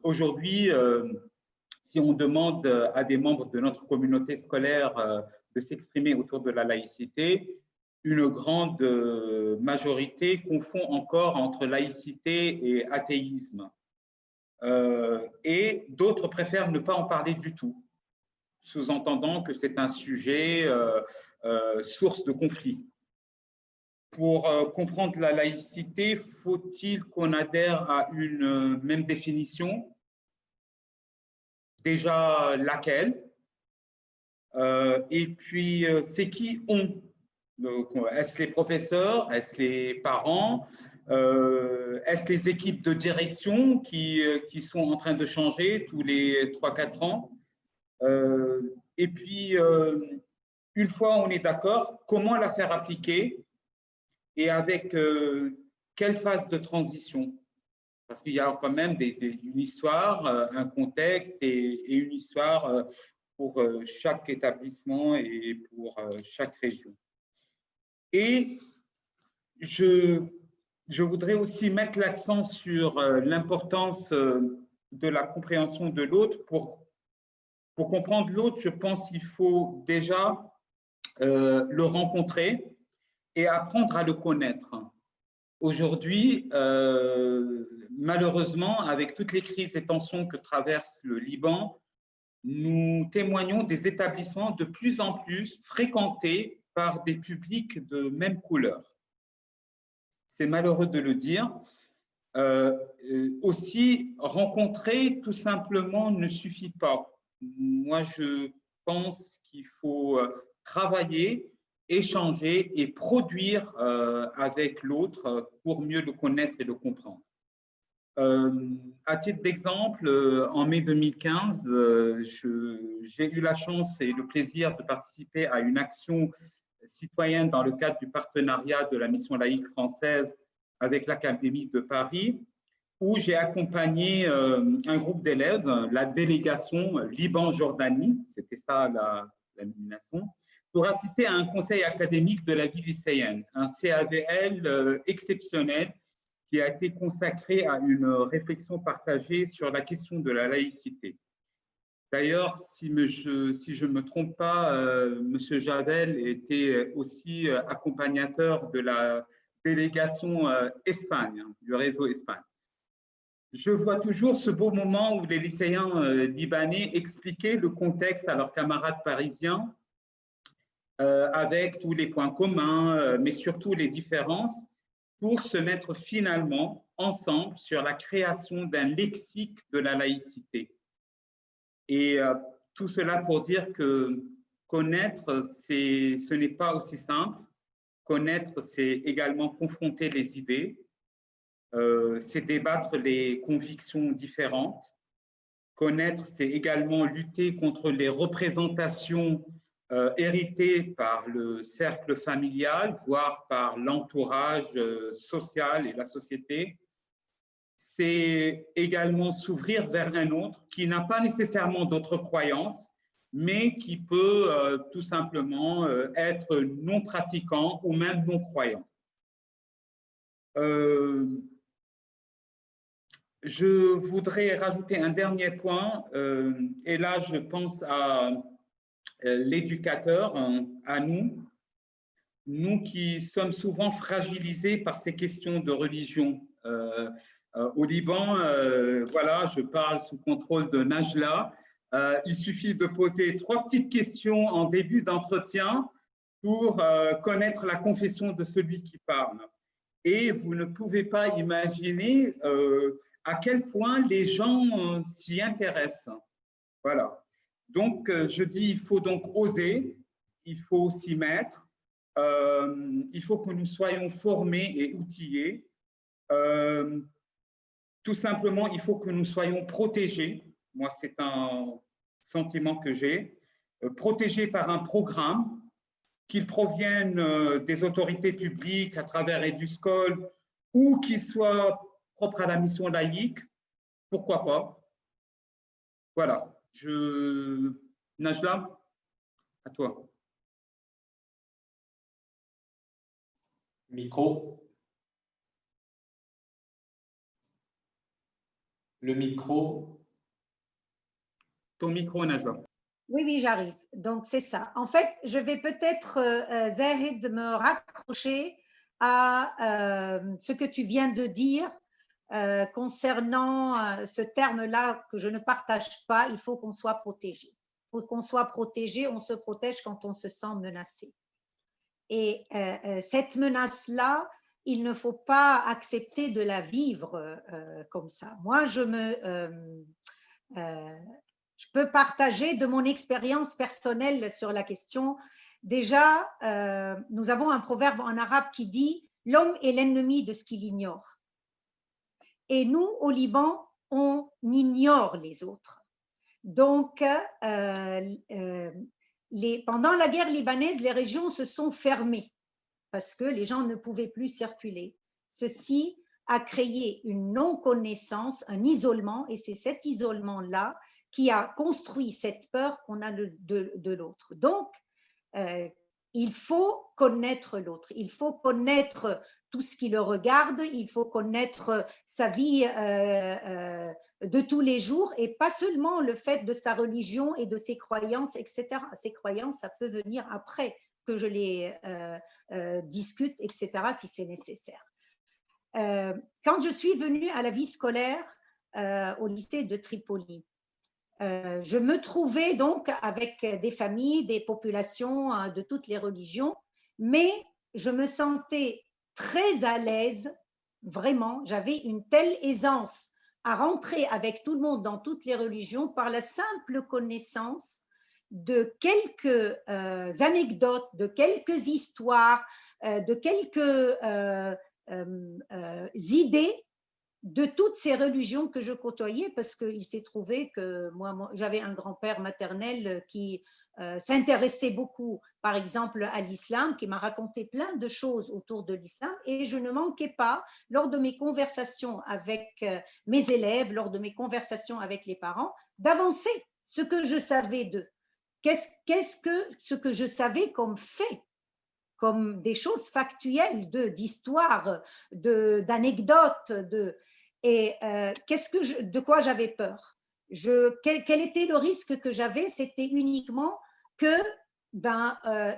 Aujourd'hui, si on demande à des membres de notre communauté scolaire de s'exprimer autour de la laïcité, une grande majorité confond encore entre laïcité et athéisme. Et d'autres préfèrent ne pas en parler du tout, sous-entendant que c'est un sujet source de conflit. Pour comprendre la laïcité, faut-il qu'on adhère à une même définition? Déjà, laquelle? Et puis, c'est qui on? Est-ce les professeurs? Est-ce les parents? Est-ce les équipes de direction qui sont en train de changer tous les 3-4 ans? Et puis, une fois on est d'accord, comment la faire appliquer et avec quelle phase de transition? Parce qu'il y a quand même une histoire, un contexte et une histoire pour chaque établissement et pour chaque région. Et je voudrais aussi mettre l'accent sur l'importance de la compréhension de l'autre. Pour comprendre l'autre, je pense qu'il faut déjà le rencontrer et apprendre à le connaître. Aujourd'hui, malheureusement, avec toutes les crises et tensions que traverse le Liban, nous témoignons des établissements de plus en plus fréquentés par des publics de même couleur. C'est malheureux de le dire. Aussi, rencontrer tout simplement ne suffit pas. Moi, je pense qu'il faut travailler, échanger et produire avec l'autre pour mieux le connaître et le comprendre. À titre d'exemple, en mai 2015, j'ai eu la chance et le plaisir de participer à une action citoyenne dans le cadre du partenariat de la mission laïque française avec l'Académie de Paris, où j'ai accompagné un groupe d'élèves, la délégation Liban-Jordanie, c'était ça la nomination, pour assister à un conseil académique de la vie lycéenne, un CAVL exceptionnel qui a été consacré à une réflexion partagée sur la question de la laïcité. D'ailleurs, si je ne me trompe pas, M. Javel était aussi accompagnateur de la délégation Espagne, du réseau Espagne. Je vois toujours ce beau moment où les lycéens libanais expliquaient le contexte à leurs camarades parisiens avec tous les points communs, mais surtout les différences, pour se mettre finalement ensemble sur la création d'un lexique de la laïcité. Et tout cela pour dire que connaître, ce n'est pas aussi simple. Connaître, c'est également confronter les idées, c'est débattre les convictions différentes. Connaître, c'est également lutter contre les représentations héritées par le cercle familial, voire par l'entourage social et la société. C'est également s'ouvrir vers un autre qui n'a pas nécessairement d'autres croyances, mais qui peut tout simplement être non pratiquant ou même non croyant. Je voudrais rajouter un dernier point, et là je pense à l'éducateur, à nous qui sommes souvent fragilisés par ces questions de religion. Au Liban, voilà, je parle sous contrôle de Najla, il suffit de poser 3 petites questions en début d'entretien pour connaître la confession de celui qui parle. Et vous ne pouvez pas imaginer à quel point les gens s'y intéressent. Voilà. Donc, je dis, il faut donc oser, il faut s'y mettre, il faut que nous soyons formés et outillés. Tout simplement, il faut que nous soyons protégés. Moi, c'est un sentiment que j'ai. Protégés par un programme, qu'il provienne des autorités publiques à travers EduScol ou qu'il soit propre à la mission laïque, pourquoi pas. Voilà. Najla, à toi. Micro. Le micro. Ton micro, Najla. Oui, oui, j'arrive. Donc, c'est ça. En fait, je vais peut-être, Zahid, me raccrocher à ce que tu viens de dire concernant ce terme-là que je ne partage pas. Il faut qu'on soit protégé. Il faut qu'on soit protégé. On se protège quand on se sent menacé. Et cette menace-là, il ne faut pas accepter de la vivre comme ça. Moi, je peux partager de mon expérience personnelle sur la question. Déjà, nous avons un proverbe en arabe qui dit « L'homme est l'ennemi de ce qu'il ignore ». Et nous, au Liban, on ignore les autres. Donc, pendant la guerre libanaise, les régions se sont fermées parce que les gens ne pouvaient plus circuler. Ceci a créé une non-connaissance, un isolement, et c'est cet isolement-là qui a construit cette peur qu'on a de l'autre. Donc, il faut connaître l'autre, il faut connaître tout ce qui le regarde, il faut connaître sa vie de tous les jours et pas seulement le fait de sa religion et de ses croyances, etc. Ces croyances, ça peut venir après que je les discute, etc., si c'est nécessaire. Quand je suis venue à la vie scolaire au lycée de Tripoli, je me trouvais donc avec des familles, des populations de toutes les religions, mais je me sentais très à l'aise, vraiment, j'avais une telle aisance à rentrer avec tout le monde dans toutes les religions par la simple connaissance de quelques anecdotes, de quelques histoires, de quelques idées de toutes ces religions que je côtoyais, parce qu'il s'est trouvé que moi j'avais un grand-père maternel qui s'intéressait beaucoup, par exemple, à l'islam, qui m'a raconté plein de choses autour de l'islam, et je ne manquais pas, lors de mes conversations avec mes élèves, lors de mes conversations avec les parents, d'avancer ce que je savais d'eux. Ce que je savais comme fait, comme des choses factuelles d'histoires, d'anecdotes, et de quoi j'avais peur. Quel était le risque que j'avais? C'était uniquement que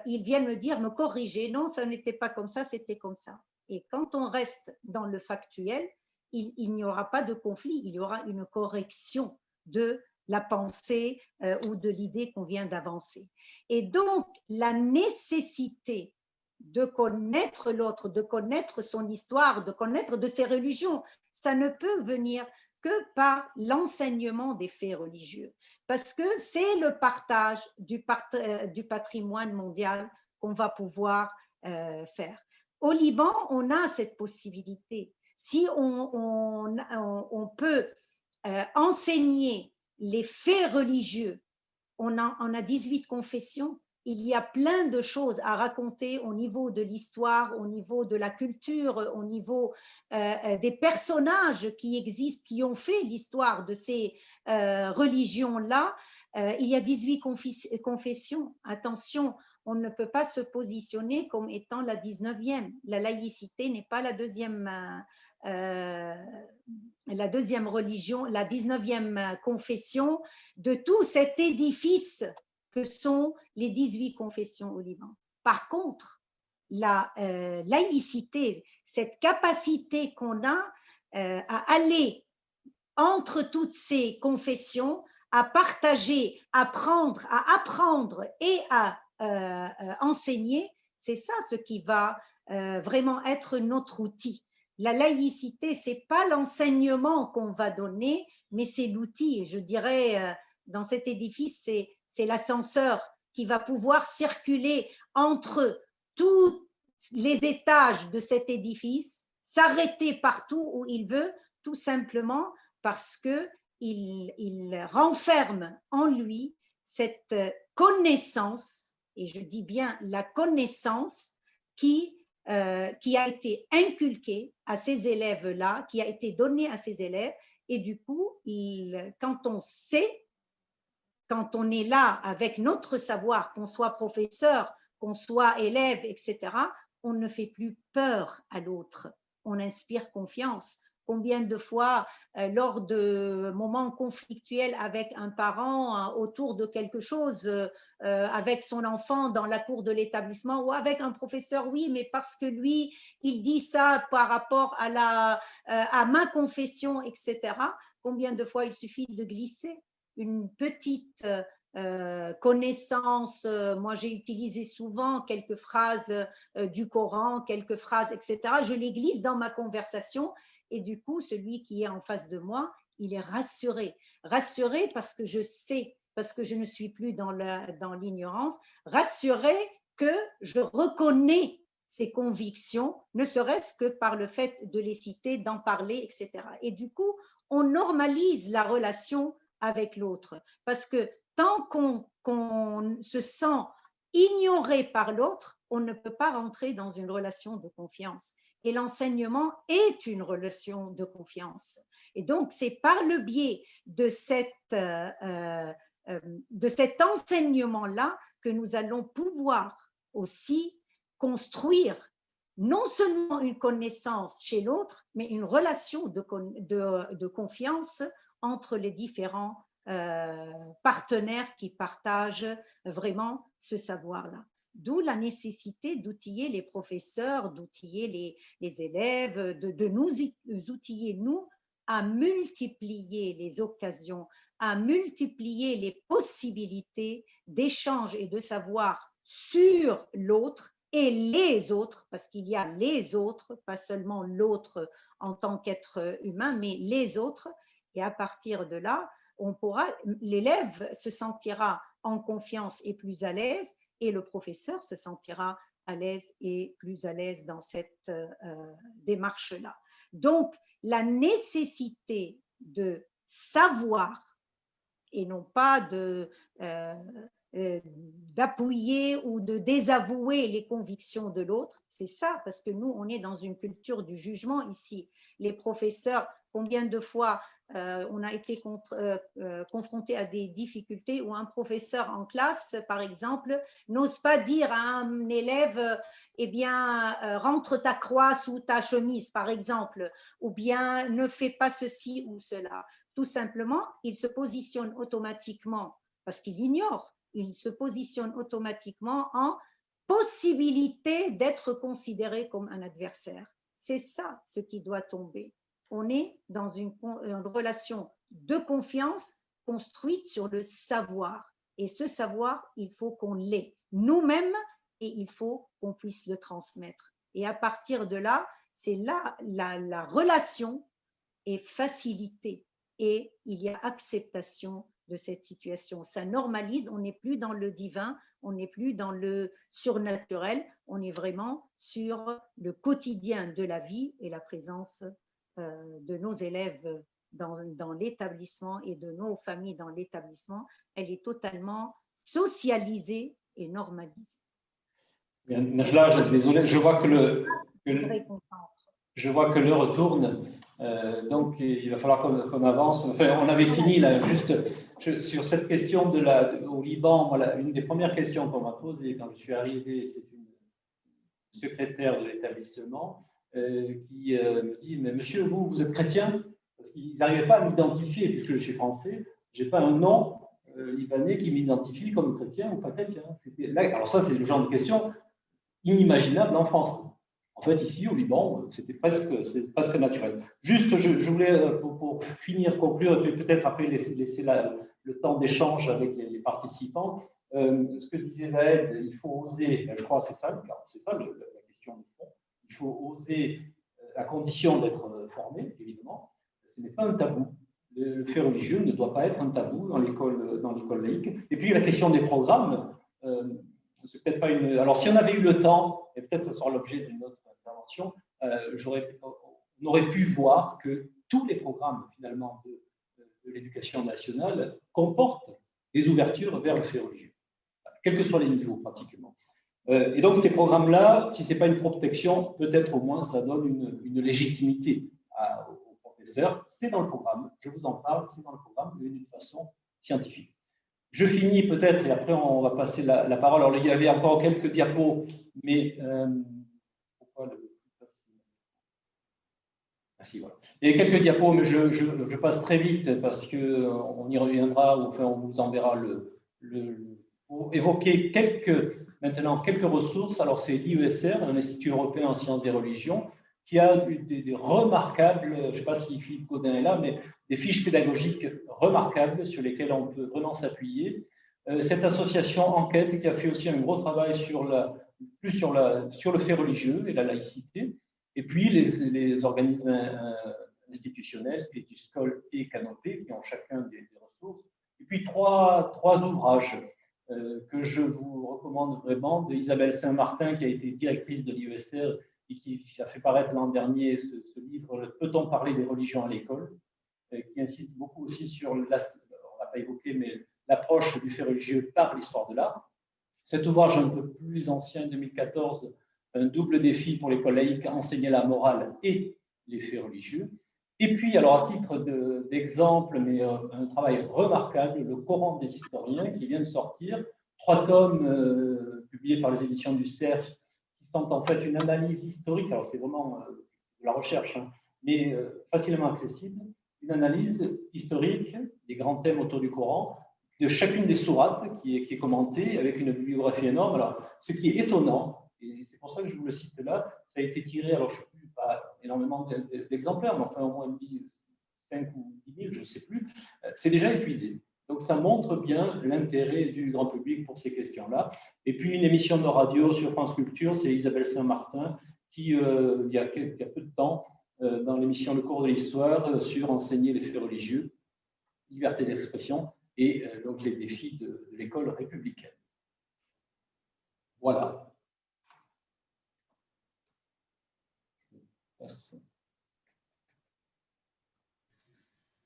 ils viennent me dire, me corriger. Non, ça n'était pas comme ça, c'était comme ça. Et quand on reste dans le factuel, il n'y aura pas de conflit, il y aura une correction de la pensée ou de l'idée qu'on vient d'avancer. Et donc, la nécessité de connaître l'autre, de connaître son histoire, de connaître de ses religions, ça ne peut venir que par l'enseignement des faits religieux, parce que c'est le partage du patrimoine mondial qu'on va pouvoir faire. Au Liban, on a cette possibilité. Si on peut enseigner les faits religieux, on a 18 confessions, il y a plein de choses à raconter au niveau de l'histoire, au niveau de la culture, au niveau des personnages qui existent, qui ont fait l'histoire de ces religions-là. Il y a 18 confessions. Attention, on ne peut pas se positionner comme étant la 19e. La laïcité n'est pas la deuxième religion, la 19e confession de tout cet édifice que sont les 18 confessions au Liban. Par contre, la laïcité, cette capacité qu'on a à aller entre toutes ces confessions, à partager, à apprendre et à enseigner, c'est ça ce qui va vraiment être notre outil. La laïcité, ce n'est pas l'enseignement qu'on va donner, mais c'est l'outil. Je dirais, dans cet édifice, c'est l'ascenseur qui va pouvoir circuler entre tous les étages de cet édifice, s'arrêter partout où il veut, tout simplement parce qu'il renferme en lui cette connaissance, et je dis bien la connaissance qui a été inculquée à ces élèves-là, qui a été donnée à ces élèves, et du coup, quand on sait, quand on est là avec notre savoir, qu'on soit professeur, qu'on soit élève, etc., on ne fait plus peur à l'autre, on inspire confiance. Combien de fois, lors de moments conflictuels avec un parent autour de quelque chose, avec son enfant dans la cour de l'établissement ou avec un professeur, oui, mais parce que lui, il dit ça par rapport à ma confession, etc. Combien de fois il suffit de glisser une petite connaissance. Moi, j'ai utilisé souvent quelques phrases du Coran, quelques phrases, etc. Je les glisse dans ma conversation et du coup, celui qui est en face de moi, il est rassuré. Rassuré parce que je sais, parce que je ne suis plus dans l'ignorance, rassuré que je reconnais ses convictions, ne serait-ce que par le fait de les citer, d'en parler, etc. Et du coup, on normalise la relation avec l'autre. Parce que tant qu'on se sent ignoré par l'autre, on ne peut pas rentrer dans une relation de confiance. Et l'enseignement est une relation de confiance. Et donc, c'est par le biais de cet enseignement-là que nous allons pouvoir aussi construire non seulement une connaissance chez l'autre, mais une relation de confiance entre les différents partenaires qui partagent vraiment ce savoir-là. D'où la nécessité d'outiller les professeurs, d'outiller les élèves, de nous outiller, nous, à multiplier les occasions, à multiplier les possibilités d'échange et de savoir sur l'autre et les autres, parce qu'il y a les autres, pas seulement l'autre en tant qu'être humain, mais les autres. Et à partir de là, l'élève se sentira en confiance et plus à l'aise, et le professeur se sentira à l'aise et plus à l'aise dans cette démarche-là. Donc, la nécessité de savoir et non pas d'appuyer ou de désavouer les convictions de l'autre, c'est ça, parce que nous, on est dans une culture du jugement ici. Les professeurs, combien de fois on a été confronté à des difficultés où un professeur en classe, par exemple, n'ose pas dire à un élève, eh bien, rentre ta croix sous ta chemise, par exemple, ou bien ne fais pas ceci ou cela. Tout simplement, il se positionne automatiquement, parce qu'il ignore, il se positionne automatiquement en possibilité d'être considéré comme un adversaire. C'est ça ce qui doit tomber. On est dans une relation de confiance construite sur le savoir. Et ce savoir, il faut qu'on l'ait nous-mêmes et il faut qu'on puisse le transmettre. Et à partir de là, c'est là la relation est facilitée et il y a acceptation de cette situation. Ça normalise, on n'est plus dans le divin, on n'est plus dans le surnaturel, on est vraiment sur le quotidien de la vie et la présence de nos élèves dans l'établissement et de nos familles dans l'établissement, elle est totalement socialisée et normalisée. Najla, désolé, je vois que l'heure tourne, donc il va falloir qu'on avance. Enfin, on avait fini là, juste sur cette question au Liban. Voilà, une des premières questions qu'on m'a posées quand je suis arrivé, c'est une secrétaire de l'établissement qui me dit, mais monsieur, vous êtes chrétien? Parce qu'ils n'arrivaient pas à m'identifier, puisque je suis français, je n'ai pas un nom libanais qui m'identifie comme chrétien ou pas chrétien. Alors ça, c'est le genre de question inimaginable en France. En fait, ici, au Liban, c'est presque naturel. Juste, je voulais, pour finir, conclure, et peut-être après laisser le temps d'échange avec les participants, ce que disait Zahed, il faut oser, je crois que c'est ça la question de fond, il faut oser à condition d'être formé, évidemment. Ce n'est pas un tabou. Le fait religieux ne doit pas être un tabou dans l'école laïque. Et puis, la question des programmes, c'est peut-être pas une. Alors, si on avait eu le temps, et peut-être ce sera l'objet d'une autre intervention, on aurait pu voir que tous les programmes finalement de l'éducation nationale comportent des ouvertures vers le fait religieux, quels que soient les niveaux pratiquement. Et donc ces programmes-là, si ce n'est pas une protection, peut-être au moins ça donne une légitimité aux professeurs. C'est dans le programme, je vous en parle, c'est dans le programme, mais d'une façon scientifique. Je finis peut-être, et après on va passer la parole. Alors il y avait encore quelques diapos, mais pourquoi voilà. Il y a quelques diapos, mais je passe très vite parce qu'on y reviendra, ou enfin on vous enverra pour évoquer maintenant quelques ressources. Alors c'est l'IESR, un Institut européen en sciences des religions, qui a des remarquables, je ne sais pas si Philippe Gaudin est là, mais des fiches pédagogiques remarquables sur lesquelles on peut vraiment s'appuyer. Cette association Enquête qui a fait aussi un gros travail sur le fait religieux et la laïcité, et puis les organismes institutionnels, Etuscol et Canopé, qui ont chacun des ressources, et puis trois ouvrages que je vous recommande vraiment, de Isabelle Saint-Martin, qui a été directrice de l'IESR et qui a fait paraître l'an dernier ce livre « Peut-on parler des religions à l'école ?» qui insiste beaucoup aussi sur, on ne l'a pas évoqué, mais l'approche du fait religieux par l'histoire de l'art. Cet ouvrage un peu plus ancien, 2014, un double défi pour l'école laïque, enseigner la morale et les faits religieux. Et puis, alors à titre d'exemple, mais un travail remarquable, le Coran des historiens, qui vient de sortir, 3 tomes publiés par les éditions du Cerf, qui sont en fait une analyse historique, alors c'est vraiment de la recherche, hein, mais facilement accessible, une analyse historique des grands thèmes autour du Coran, de chacune des sourates qui est commentée avec une bibliographie énorme. Alors, ce qui est étonnant, et c'est pour ça que je vous le cite là, ça a été tiré, alors je ne sais plus, pas énormément d'exemplaires, mais enfin au moins 5 ou 10 000, je ne sais plus, c'est déjà épuisé. Donc ça montre bien l'intérêt du grand public pour ces questions-là. Et puis une émission de radio sur France Culture, c'est Isabelle Saint-Martin qui, il y a peu de temps, dans l'émission Le cours de l'histoire, sur enseigner les faits religieux, liberté d'expression et donc les défis de l'école républicaine. Voilà.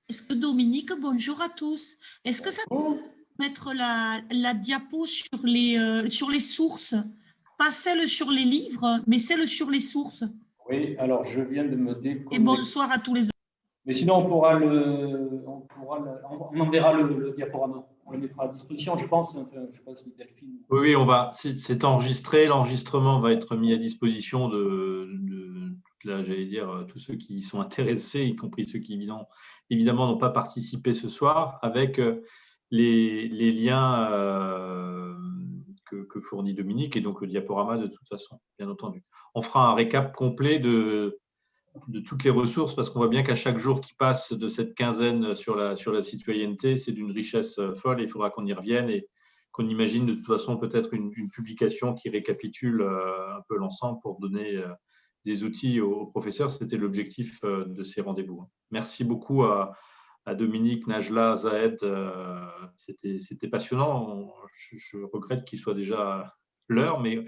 Est-ce que Dominique, bonjour à tous. Est-ce que ça peut mettre la diapo sur les sources, pas celle sur les livres, mais celle sur les sources? Oui, alors je viens de me déconnecter. Et bonsoir à tous les autres. Mais sinon, on enverra le diaporama. On le mettra à disposition, je pense. Enfin, je ne sais pas si Delphine… Oui, c'est enregistré. L'enregistrement va être mis à disposition j'allais dire, tous ceux qui y sont intéressés, y compris ceux qui, évidemment, n'ont pas participé ce soir, avec les liens que fournit Dominique et donc le diaporama de toute façon, bien entendu. On fera un récap complet de toutes les ressources, parce qu'on voit bien qu'à chaque jour qui passe de cette quinzaine sur la citoyenneté, c'est d'une richesse folle et il faudra qu'on y revienne et qu'on imagine de toute façon peut-être une publication qui récapitule un peu l'ensemble pour donner des outils aux professeurs. C'était l'objectif de ces rendez-vous. Merci beaucoup à Dominique, Najla, Zahed. C'était passionnant. Je regrette qu'il soit déjà l'heure, mais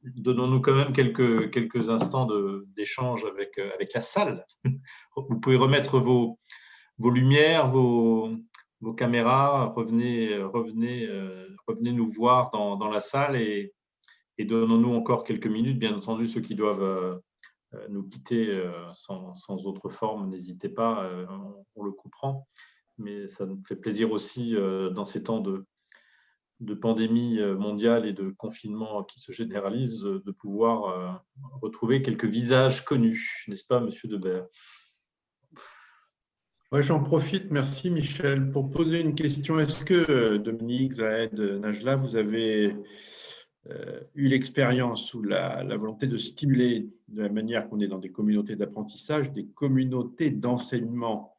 donnons-nous quand même quelques instants d'échange avec la salle. Vous pouvez remettre vos lumières, vos caméras, revenez nous voir dans la salle et donnons-nous encore quelques minutes. Bien entendu, ceux qui doivent nous quitter sans autre forme, n'hésitez pas, on le comprend. Mais ça nous fait plaisir aussi dans ces temps de pandémie mondiale et de confinement qui se généralise, de pouvoir retrouver quelques visages connus, n'est-ce pas, Monsieur Debert? Ouais, j'en profite, merci Michel, pour poser une question. Est-ce que Dominique, Zahed, Najla, vous avez eu l'expérience ou la volonté de stimuler, de la manière qu'on est dans des communautés d'apprentissage, des communautés d'enseignement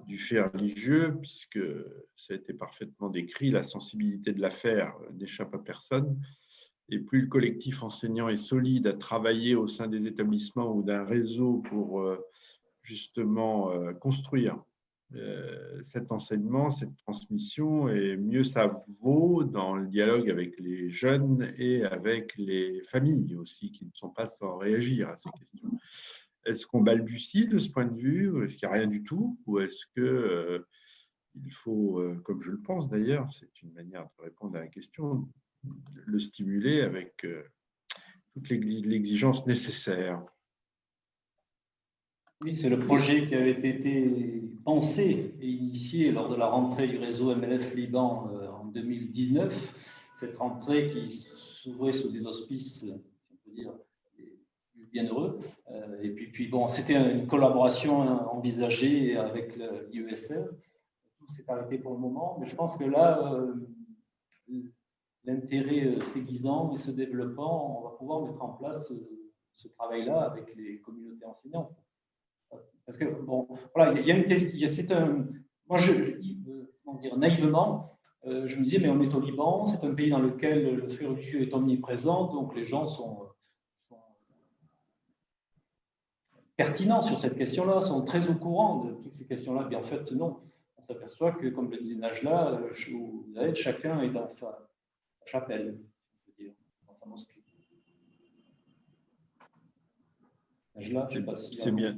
du fait religieux, puisque ça a été parfaitement décrit, la sensibilité de l'affaire n'échappe à personne. Et plus le collectif enseignant est solide à travailler au sein des établissements ou d'un réseau pour justement construire cet enseignement, cette transmission, et mieux ça vaut dans le dialogue avec les jeunes et avec les familles aussi, qui ne sont pas sans réagir à ces questions. Est-ce qu'on balbutie de ce point de vue? Est-ce qu'il n'y a rien du tout? Ou est-ce que il faut, comme je le pense d'ailleurs, c'est une manière de répondre à la question, le stimuler avec toute l'exigence nécessaire? Oui, c'est le projet qui avait été pensé et initié lors de la rentrée du réseau MLF Liban en 2019. Cette rentrée qui s'ouvrait sous des auspices, si on peut dire, bienheureux. Et puis bon, c'était une collaboration envisagée avec l'IESR. Tout s'est arrêté pour le moment, mais je pense que là, l'intérêt s'aiguisant et se développant, on va pouvoir mettre en place ce travail-là avec les communautés enseignantes. Parce que, bon, voilà, il y a une question. Moi, comment dire, naïvement, je me disais, mais on est au Liban, c'est un pays dans lequel le fait religieux est omniprésent, donc les gens sont pertinents sur cette question-là, sont très au courant de toutes ces questions-là. Mais en fait, non. On s'aperçoit que, comme le disait Najla, chacun est dans sa chapelle, on peut dire, dans sa mosquée.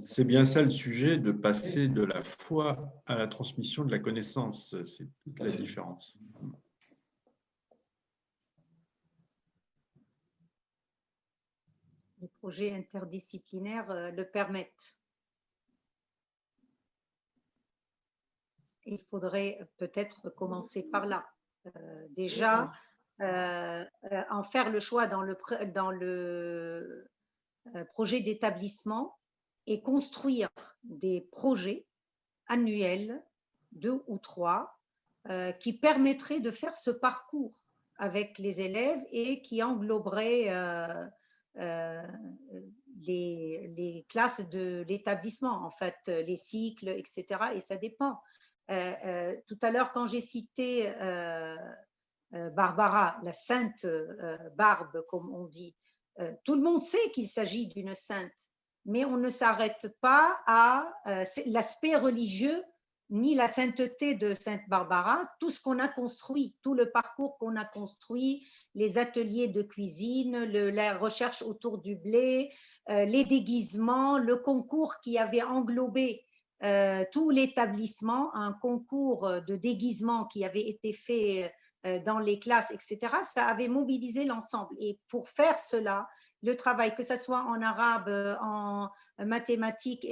C'est bien ça le sujet, de passer de la foi à la transmission de la connaissance. C'est toute la différence. Les projets interdisciplinaires le permettent. Il faudrait peut-être commencer par là. Déjà, en faire le choix dans le projet d'établissement et construire des projets annuels, 2 ou 3, qui permettraient de faire ce parcours avec les élèves et qui engloberaient les classes de l'établissement, en fait, les cycles, etc. Et ça dépend. Tout à l'heure, quand j'ai cité Barbara, la sainte Barbe, comme on dit, tout le monde sait qu'il s'agit d'une sainte, mais on ne s'arrête pas à l'aspect religieux ni la sainteté de Sainte Barbara, tout ce qu'on a construit, tout le parcours qu'on a construit, les ateliers de cuisine, la recherche autour du blé, les déguisements, le concours qui avait englobé tout l'établissement, un concours de déguisement qui avait été fait dans les classes, etc., ça avait mobilisé l'ensemble. Et pour faire cela, le travail, que ce soit en arabe, en mathématiques,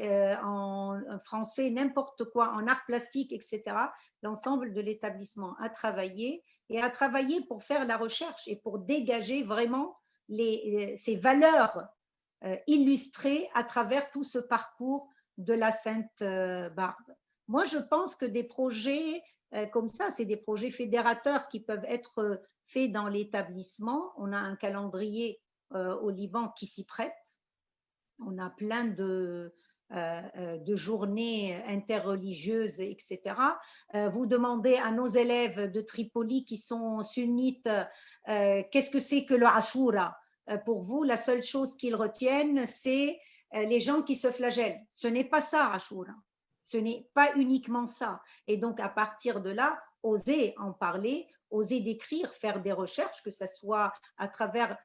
en français, n'importe quoi, en arts plastiques, etc., l'ensemble de l'établissement a travaillé pour faire la recherche et pour dégager vraiment ces valeurs illustrées à travers tout ce parcours de la Sainte Barbe. Moi, je pense que des projets comme ça, c'est des projets fédérateurs qui peuvent être faits dans l'établissement. On a un calendrier au Liban qui s'y prête. On a plein de journées interreligieuses, etc. Vous demandez à nos élèves de Tripoli qui sont sunnites qu'est-ce que c'est que le Ashura. Pour vous, la seule chose qu'ils retiennent, c'est les gens qui se flagellent. Ce n'est pas ça, Ashura. Ce n'est pas uniquement ça. Et donc, à partir de là, oser en parler, oser décrire, faire des recherches, que ce soit à travers…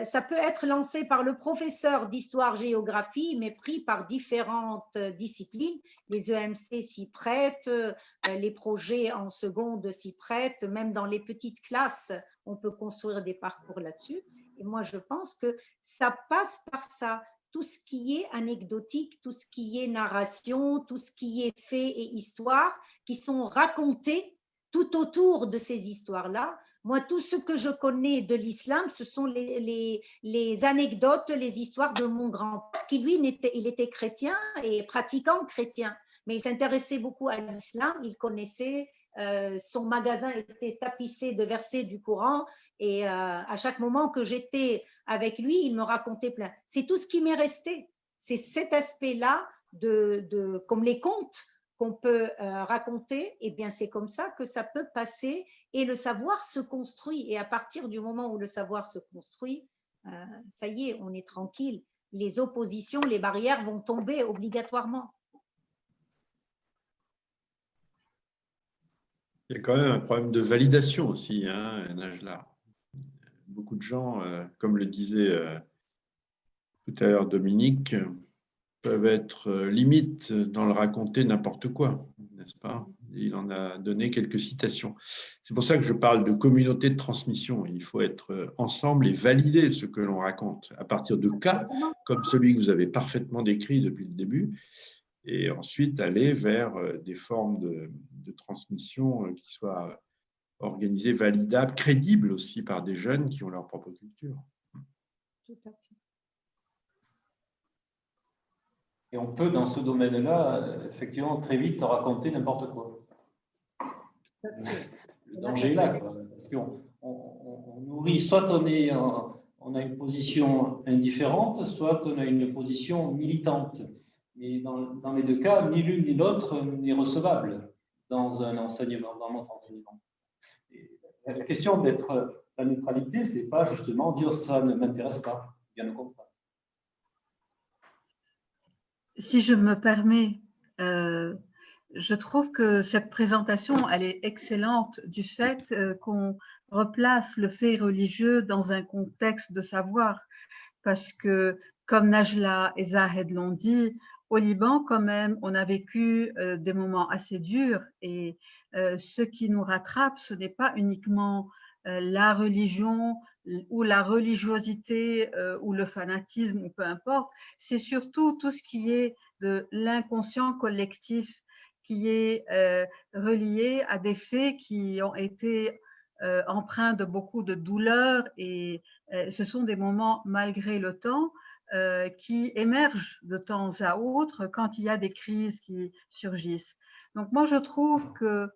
ça peut être lancé par le professeur d'histoire-géographie, mais pris par différentes disciplines. Les EMC s'y prêtent, les projets en seconde s'y prêtent, même dans les petites classes, on peut construire des parcours là-dessus. Et moi, je pense que ça passe par ça. Tout ce qui est anecdotique, tout ce qui est narration, tout ce qui est fait et histoire, qui sont racontés tout autour de ces histoires-là. Moi, tout ce que je connais de l'islam, ce sont les anecdotes, les histoires de mon grand-père, qui lui, il était chrétien et pratiquant chrétien, mais il s'intéressait beaucoup à l'islam, il connaissait, son magasin était tapissé de versets du Coran, et à chaque moment que j'étais avec lui, il me racontait plein. C'est tout ce qui m'est resté. C'est cet aspect-là, comme les contes qu'on peut raconter, et bien c'est comme ça que ça peut passer et le savoir se construit. Et à partir du moment où le savoir se construit, ça y est, on est tranquille. Les oppositions, les barrières vont tomber obligatoirement. Il y a quand même un problème de validation aussi, hein, Najla. Beaucoup de gens, comme le disait tout à l'heure Dominique, peuvent être limite dans le raconter n'importe quoi, n'est-ce pas? Il en a donné quelques citations. C'est pour ça que je parle de communauté de transmission. Il faut être ensemble et valider ce que l'on raconte à partir de cas comme celui que vous avez parfaitement décrit depuis le début, et ensuite aller vers des formes de transmission qui soient organisées, validables, crédibles aussi par des jeunes qui ont leur propre culture. Tout à fait. Et on peut, dans ce domaine-là, effectivement, très vite raconter n'importe quoi. Tout à fait. Le danger est là, quoi, parce qu'on nourrit, soit on a une position indifférente, soit on a une position militante. Et dans les deux cas, ni l'une ni l'autre n'est recevable dans un enseignement, dans notre enseignement. Et la question d'être la neutralité, c'est pas justement dire ça ne m'intéresse pas, bien au contraire. Si je me permets, je trouve que cette présentation, elle est excellente du fait qu'on replace le fait religieux dans un contexte de savoir. Parce que, comme Najla et Zahed l'ont dit, au Liban, quand même, on a vécu des moments assez durs et ce qui nous rattrape, ce n'est pas uniquement la religion ou la religiosité ou le fanatisme, ou peu importe, c'est surtout tout ce qui est de l'inconscient collectif, qui est relié à des faits qui ont été empreints de beaucoup de douleur, et ce sont des moments, malgré le temps, qui émergent de temps à autre quand il y a des crises qui surgissent. Donc moi, je trouve que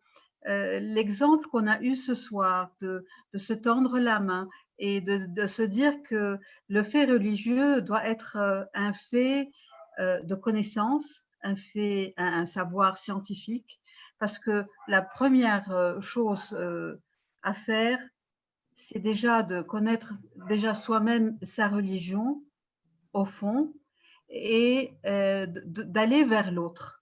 l'exemple qu'on a eu ce soir de se tendre la main et de se dire que le fait religieux doit être un fait de connaissance, un savoir scientifique, parce que la première chose à faire, c'est déjà de connaître déjà soi-même sa religion au fond et d'aller vers l'autre.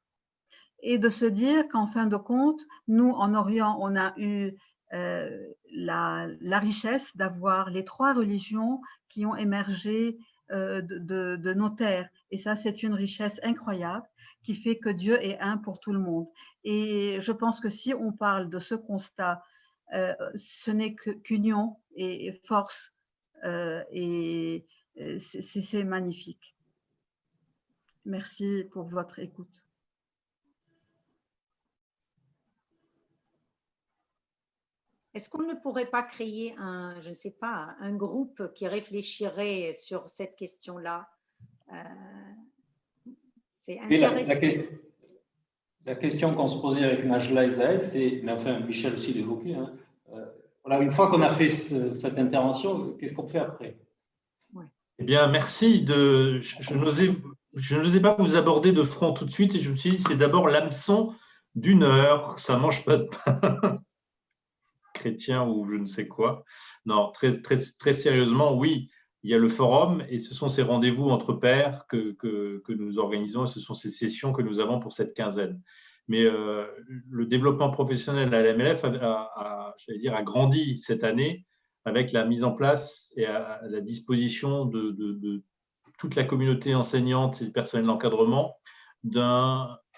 Et de se dire qu'en fin de compte, nous, en Orient, on a eu la richesse d'avoir les trois religions qui ont émergé de nos terres. Et ça, c'est une richesse incroyable qui fait que Dieu est un pour tout le monde. Et je pense que si on parle de ce constat, ce n'est qu'union et force, et c'est magnifique. Merci pour votre écoute. Est-ce qu'on ne pourrait pas créer je ne sais pas, un groupe qui réfléchirait sur cette question-là? C'est intéressant. La question qu'on se posait avec Najla et Zahed, c'est, mais enfin Michel aussi l'évoquait, hein, voilà, une fois qu'on a fait cette intervention, qu'est-ce qu'on fait après? Eh bien, merci. Je n'osais pas vous aborder de front tout de suite et je me suis dit, c'est d'abord l'hameçon d'une heure, ça ne mange pas de pain chrétien ou je ne sais quoi. Non, très sérieusement, oui, il y a le forum et ce sont ces rendez-vous entre pairs que nous organisons et ce sont ces sessions que nous avons pour cette quinzaine. Mais le développement professionnel à l'AMLF a grandi cette année avec la mise en place et à la disposition de toute la communauté enseignante et du personnel d'encadrement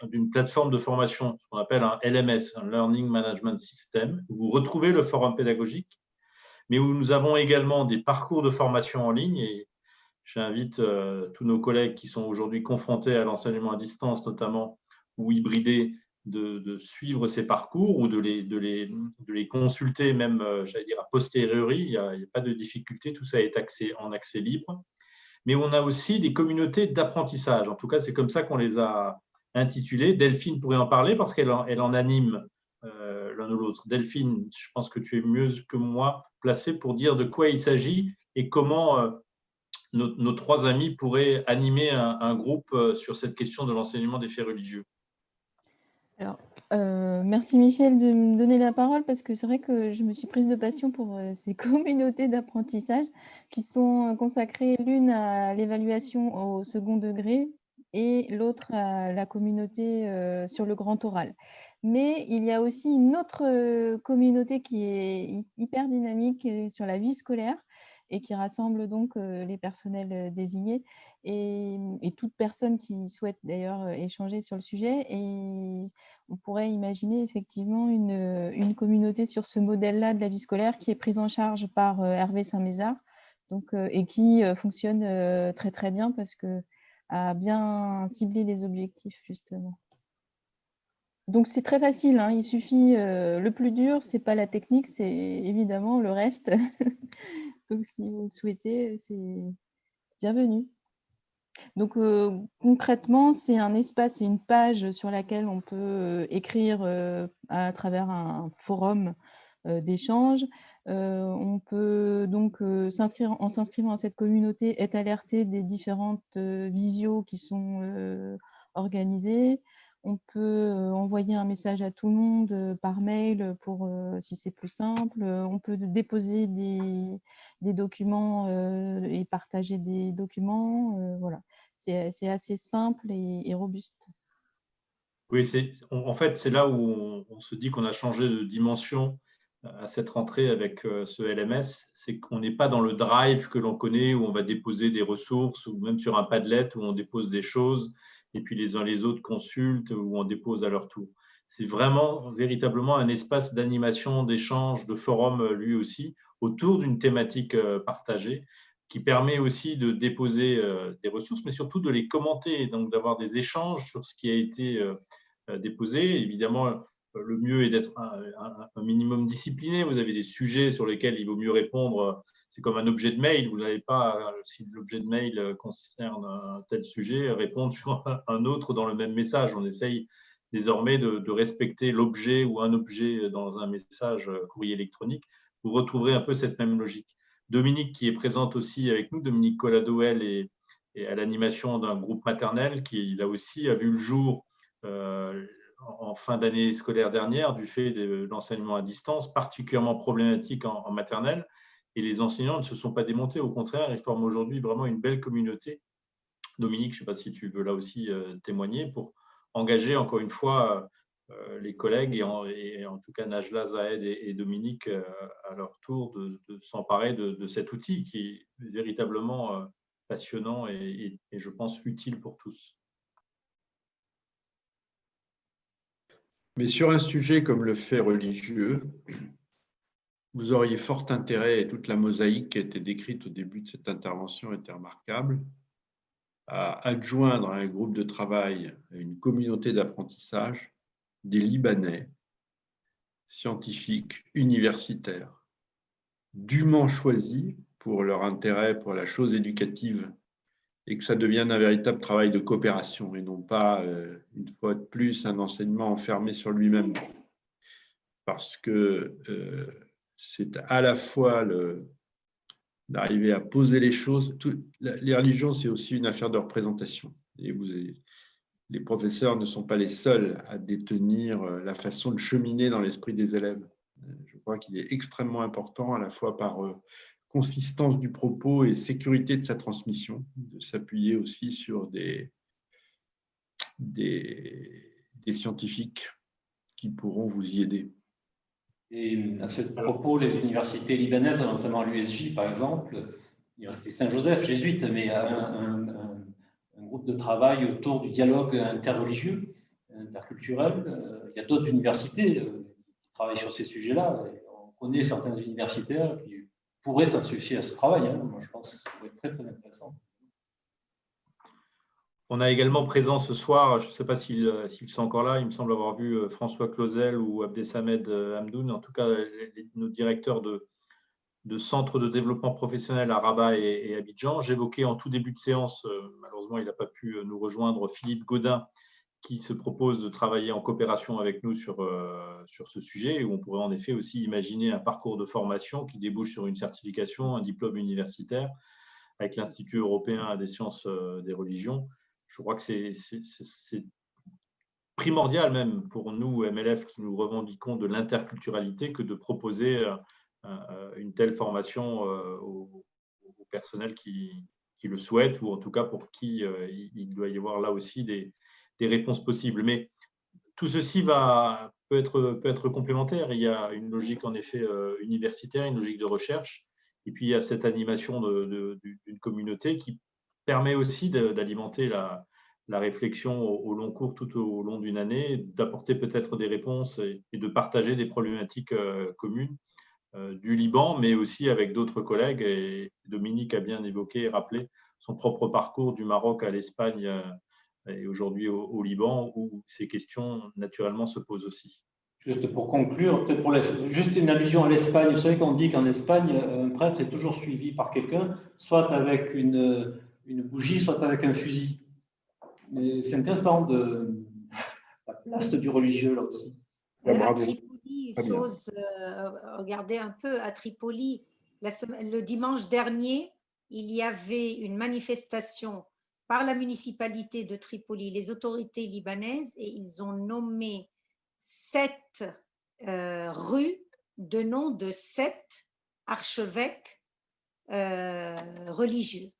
d'une plateforme de formation, ce qu'on appelle un LMS, un Learning Management System, où vous retrouvez le forum pédagogique, mais où nous avons également des parcours de formation en ligne. Et j'invite tous nos collègues qui sont aujourd'hui confrontés à l'enseignement à distance, notamment, ou hybridé, de suivre ces parcours ou de les consulter, même, j'allais dire, a posteriori. Il n'y a pas de difficulté, tout ça est en accès libre. Mais on a aussi des communautés d'apprentissage. En tout cas, c'est comme ça qu'on les a intitulées. Delphine pourrait en parler parce qu'elle en anime l'un ou l'autre. Delphine, je pense que tu es mieux que moi placée pour dire de quoi il s'agit et comment nos trois amis pourraient animer un groupe sur cette question de l'enseignement des faits religieux. Alors, merci Michel de me donner la parole parce que c'est vrai que je me suis prise de passion pour ces communautés d'apprentissage qui sont consacrées l'une à l'évaluation au second degré et l'autre à la communauté sur le grand oral. Mais il y a aussi une autre communauté qui est hyper dynamique sur la vie scolaire et qui rassemble donc les personnels désignés et toute personne qui souhaite d'ailleurs échanger sur le sujet. Et on pourrait imaginer effectivement une communauté sur ce modèle-là de la vie scolaire qui est prise en charge par Hervé Saint-Mézard et qui fonctionne très très bien parce que a bien ciblé les objectifs justement. Donc c'est très facile, hein, il suffit, le plus dur, c'est pas la technique, c'est évidemment le reste. Donc si vous le souhaitez, c'est bienvenu. Donc concrètement, c'est un espace, c'est une page sur laquelle on peut écrire à travers un forum d'échange. On peut donc en s'inscrivant à cette communauté, être alerté des différentes visios qui sont organisées. On peut envoyer un message à tout le monde par mail pour si c'est plus simple. On peut déposer des documents et partager des documents. Voilà, c'est assez simple et robuste. Oui, en fait, c'est là où on se dit qu'on a changé de dimension à cette rentrée avec ce LMS. C'est qu'on n'est pas dans le drive que l'on connaît, où on va déposer des ressources, ou même sur un Padlet, où on dépose des choses, et puis les uns les autres consultent, ou on dépose à leur tour. C'est vraiment, véritablement un espace d'animation, d'échange, de forum lui aussi, autour d'une thématique partagée, qui permet aussi de déposer des ressources, mais surtout de les commenter, donc d'avoir des échanges sur ce qui a été déposé. Évidemment, le mieux est d'être un minimum discipliné. Vous avez des sujets sur lesquels il vaut mieux répondre. C'est comme un objet de mail. Vous n'allez pas, si l'objet de mail concerne un tel sujet, répondre sur un autre dans le même message. On essaye désormais de respecter l'objet ou un objet dans un message courrier électronique. Vous retrouverez un peu cette même logique. Dominique, qui est présente aussi avec nous, Dominique Colladoel, est à l'animation d'un groupe maternel qui, là aussi, a vu le jour en fin d'année scolaire dernière du fait de l'enseignement à distance, particulièrement problématique en maternelle. Et les enseignants ne se sont pas démontés, au contraire, ils forment aujourd'hui vraiment une belle communauté. Dominique, je ne sais pas si tu veux là aussi témoigner pour engager encore une fois les collègues et en tout cas Najla, Zahed et Dominique à leur tour de s'emparer de cet outil qui est véritablement passionnant et je pense utile pour tous. Mais sur un sujet comme le fait religieux, vous auriez fort intérêt, et toute la mosaïque qui a été décrite au début de cette intervention était remarquable, à adjoindre à un groupe de travail, à une communauté d'apprentissage, des Libanais, scientifiques, universitaires, dûment choisis pour leur intérêt pour la chose éducative et que ça devienne un véritable travail de coopération et non pas, une fois de plus, un enseignement enfermé sur lui-même. Parce que c'est à la fois d'arriver à poser les choses. Les religions, c'est aussi une affaire de représentation. Et les professeurs ne sont pas les seuls à détenir la façon de cheminer dans l'esprit des élèves. Je crois qu'il est extrêmement important, à la fois par consistance du propos et sécurité de sa transmission, de s'appuyer aussi sur des scientifiques qui pourront vous y aider. Et à ce propos, les universités libanaises, notamment l'USJ par exemple, l'université Saint-Joseph, jésuite, mais un groupe de travail autour du dialogue interreligieux, interculturel. Il y a d'autres universités qui travaillent sur ces sujets-là. On connaît certains universitaires qui pourraient s'associer à ce travail. Moi, je pense que ça pourrait être très, très intéressant. On a également présent ce soir, je ne sais pas s'ils sont encore là, il me semble avoir vu François Clausel ou Abdesamed Hamdoun, en tout cas nos directeurs de centres de développement professionnel à Rabat et Abidjan. J'évoquais en tout début de séance, malheureusement il n'a pas pu nous rejoindre, Philippe Gaudin, qui se propose de travailler en coopération avec nous sur ce sujet, où on pourrait en effet aussi imaginer un parcours de formation qui débouche sur une certification, un diplôme universitaire, avec l'Institut européen des sciences des religions. Je crois que c'est primordial même pour nous, MLF, qui nous revendiquons de l'interculturalité, que de proposer une telle formation au personnel qui le souhaite, ou en tout cas pour qui il doit y avoir là aussi des réponses possibles. Mais tout ceci peut être complémentaire. Il y a une logique en effet universitaire, une logique de recherche, et puis il y a cette animation d'une communauté qui permet aussi d'alimenter la réflexion au long cours, tout au long d'une année, d'apporter peut-être des réponses et de partager des problématiques communes du Liban, mais aussi avec d'autres collègues. Et Dominique a bien évoqué et rappelé son propre parcours du Maroc à l'Espagne et aujourd'hui au Liban, où ces questions naturellement se posent aussi. Juste pour conclure, peut-être juste une allusion à l'Espagne. Vous savez qu'on dit qu'en Espagne, un prêtre est toujours suivi par quelqu'un, soit avec une bougie, soit avec un fusil. Mais c'est intéressant de la place du religieux là aussi. À Tripoli, il faut regarder un peu. À Tripoli, le dimanche dernier, il y avait une manifestation par la municipalité de Tripoli, les autorités libanaises, et ils ont nommé 7 rues de nom de 7 archevêques religieux.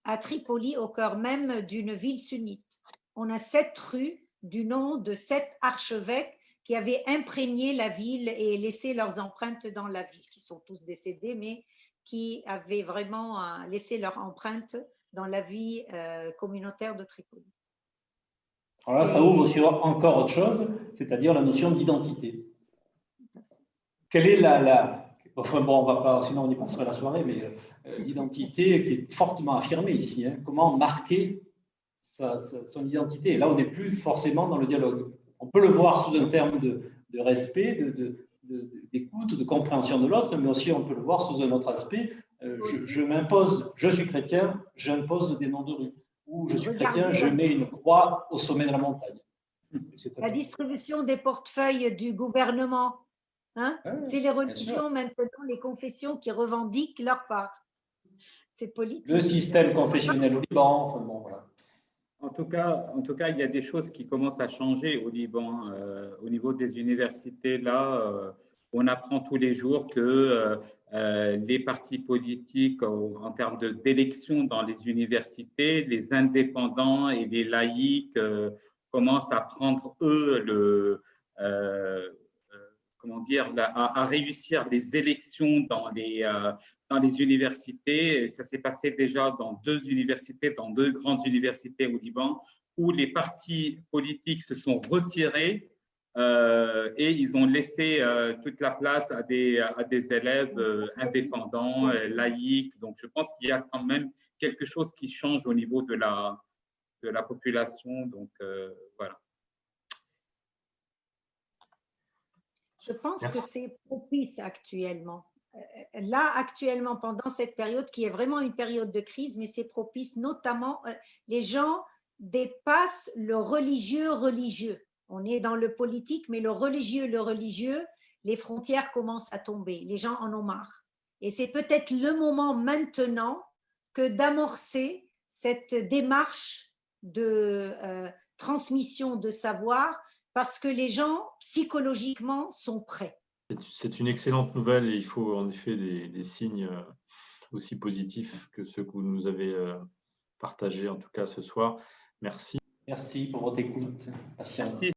À Tripoli, au cœur même d'une ville sunnite, on a 7 rues du nom de 7 archevêques qui avaient imprégné la ville et laissé leurs empreintes dans la ville, qui sont tous décédés, mais qui avaient vraiment laissé leur empreinte dans la vie communautaire de Tripoli. Alors là, ça ouvre sur encore autre chose, c'est-à-dire la notion d'identité. Quelle est enfin bon, on va pas, sinon on y passerait la soirée, mais l'identité qui est fortement affirmée ici. Hein. Comment marquer son identité? Et là, on n'est plus forcément dans le dialogue. On peut le voir sous un terme de respect, d'écoute, de compréhension de l'autre, mais aussi on peut le voir sous un autre aspect. Je m'impose, je suis chrétien, j'impose des noms de rue. Ou je suis chrétien, je mets une croix au sommet de la montagne. La distribution des portefeuilles du gouvernement. Hein? C'est les religions maintenant, les confessions qui revendiquent leur part. C'est politique. Le système confessionnel au Liban, enfin bon, voilà. En tout cas, il y a des choses qui commencent à changer au Liban. Au niveau des universités, là, on apprend tous les jours que les partis politiques, en termes d'élections dans les universités, les indépendants et les laïcs commencent à prendre, eux, à réussir les élections dans les universités. Et ça s'est passé déjà dans 2 universités, dans 2 grandes universités au Liban, où les partis politiques se sont retirés et ils ont laissé toute la place à des élèves indépendants, laïcs. Donc, je pense qu'il y a quand même quelque chose qui change au niveau de la population. Donc, voilà. Je pense que c'est propice actuellement. Là, actuellement, pendant cette période qui est vraiment une période de crise, mais c'est propice, notamment, les gens dépassent le religieux. On est dans le politique, mais le religieux, les frontières commencent à tomber. Les gens en ont marre. Et c'est peut-être le moment maintenant que d'amorcer cette démarche de transmission de savoir, parce que les gens, psychologiquement, sont prêts. C'est une excellente nouvelle et il faut en effet des signes aussi positifs que ceux que vous nous avez partagés, en tout cas ce soir. Merci. Merci pour votre écoute. Merci.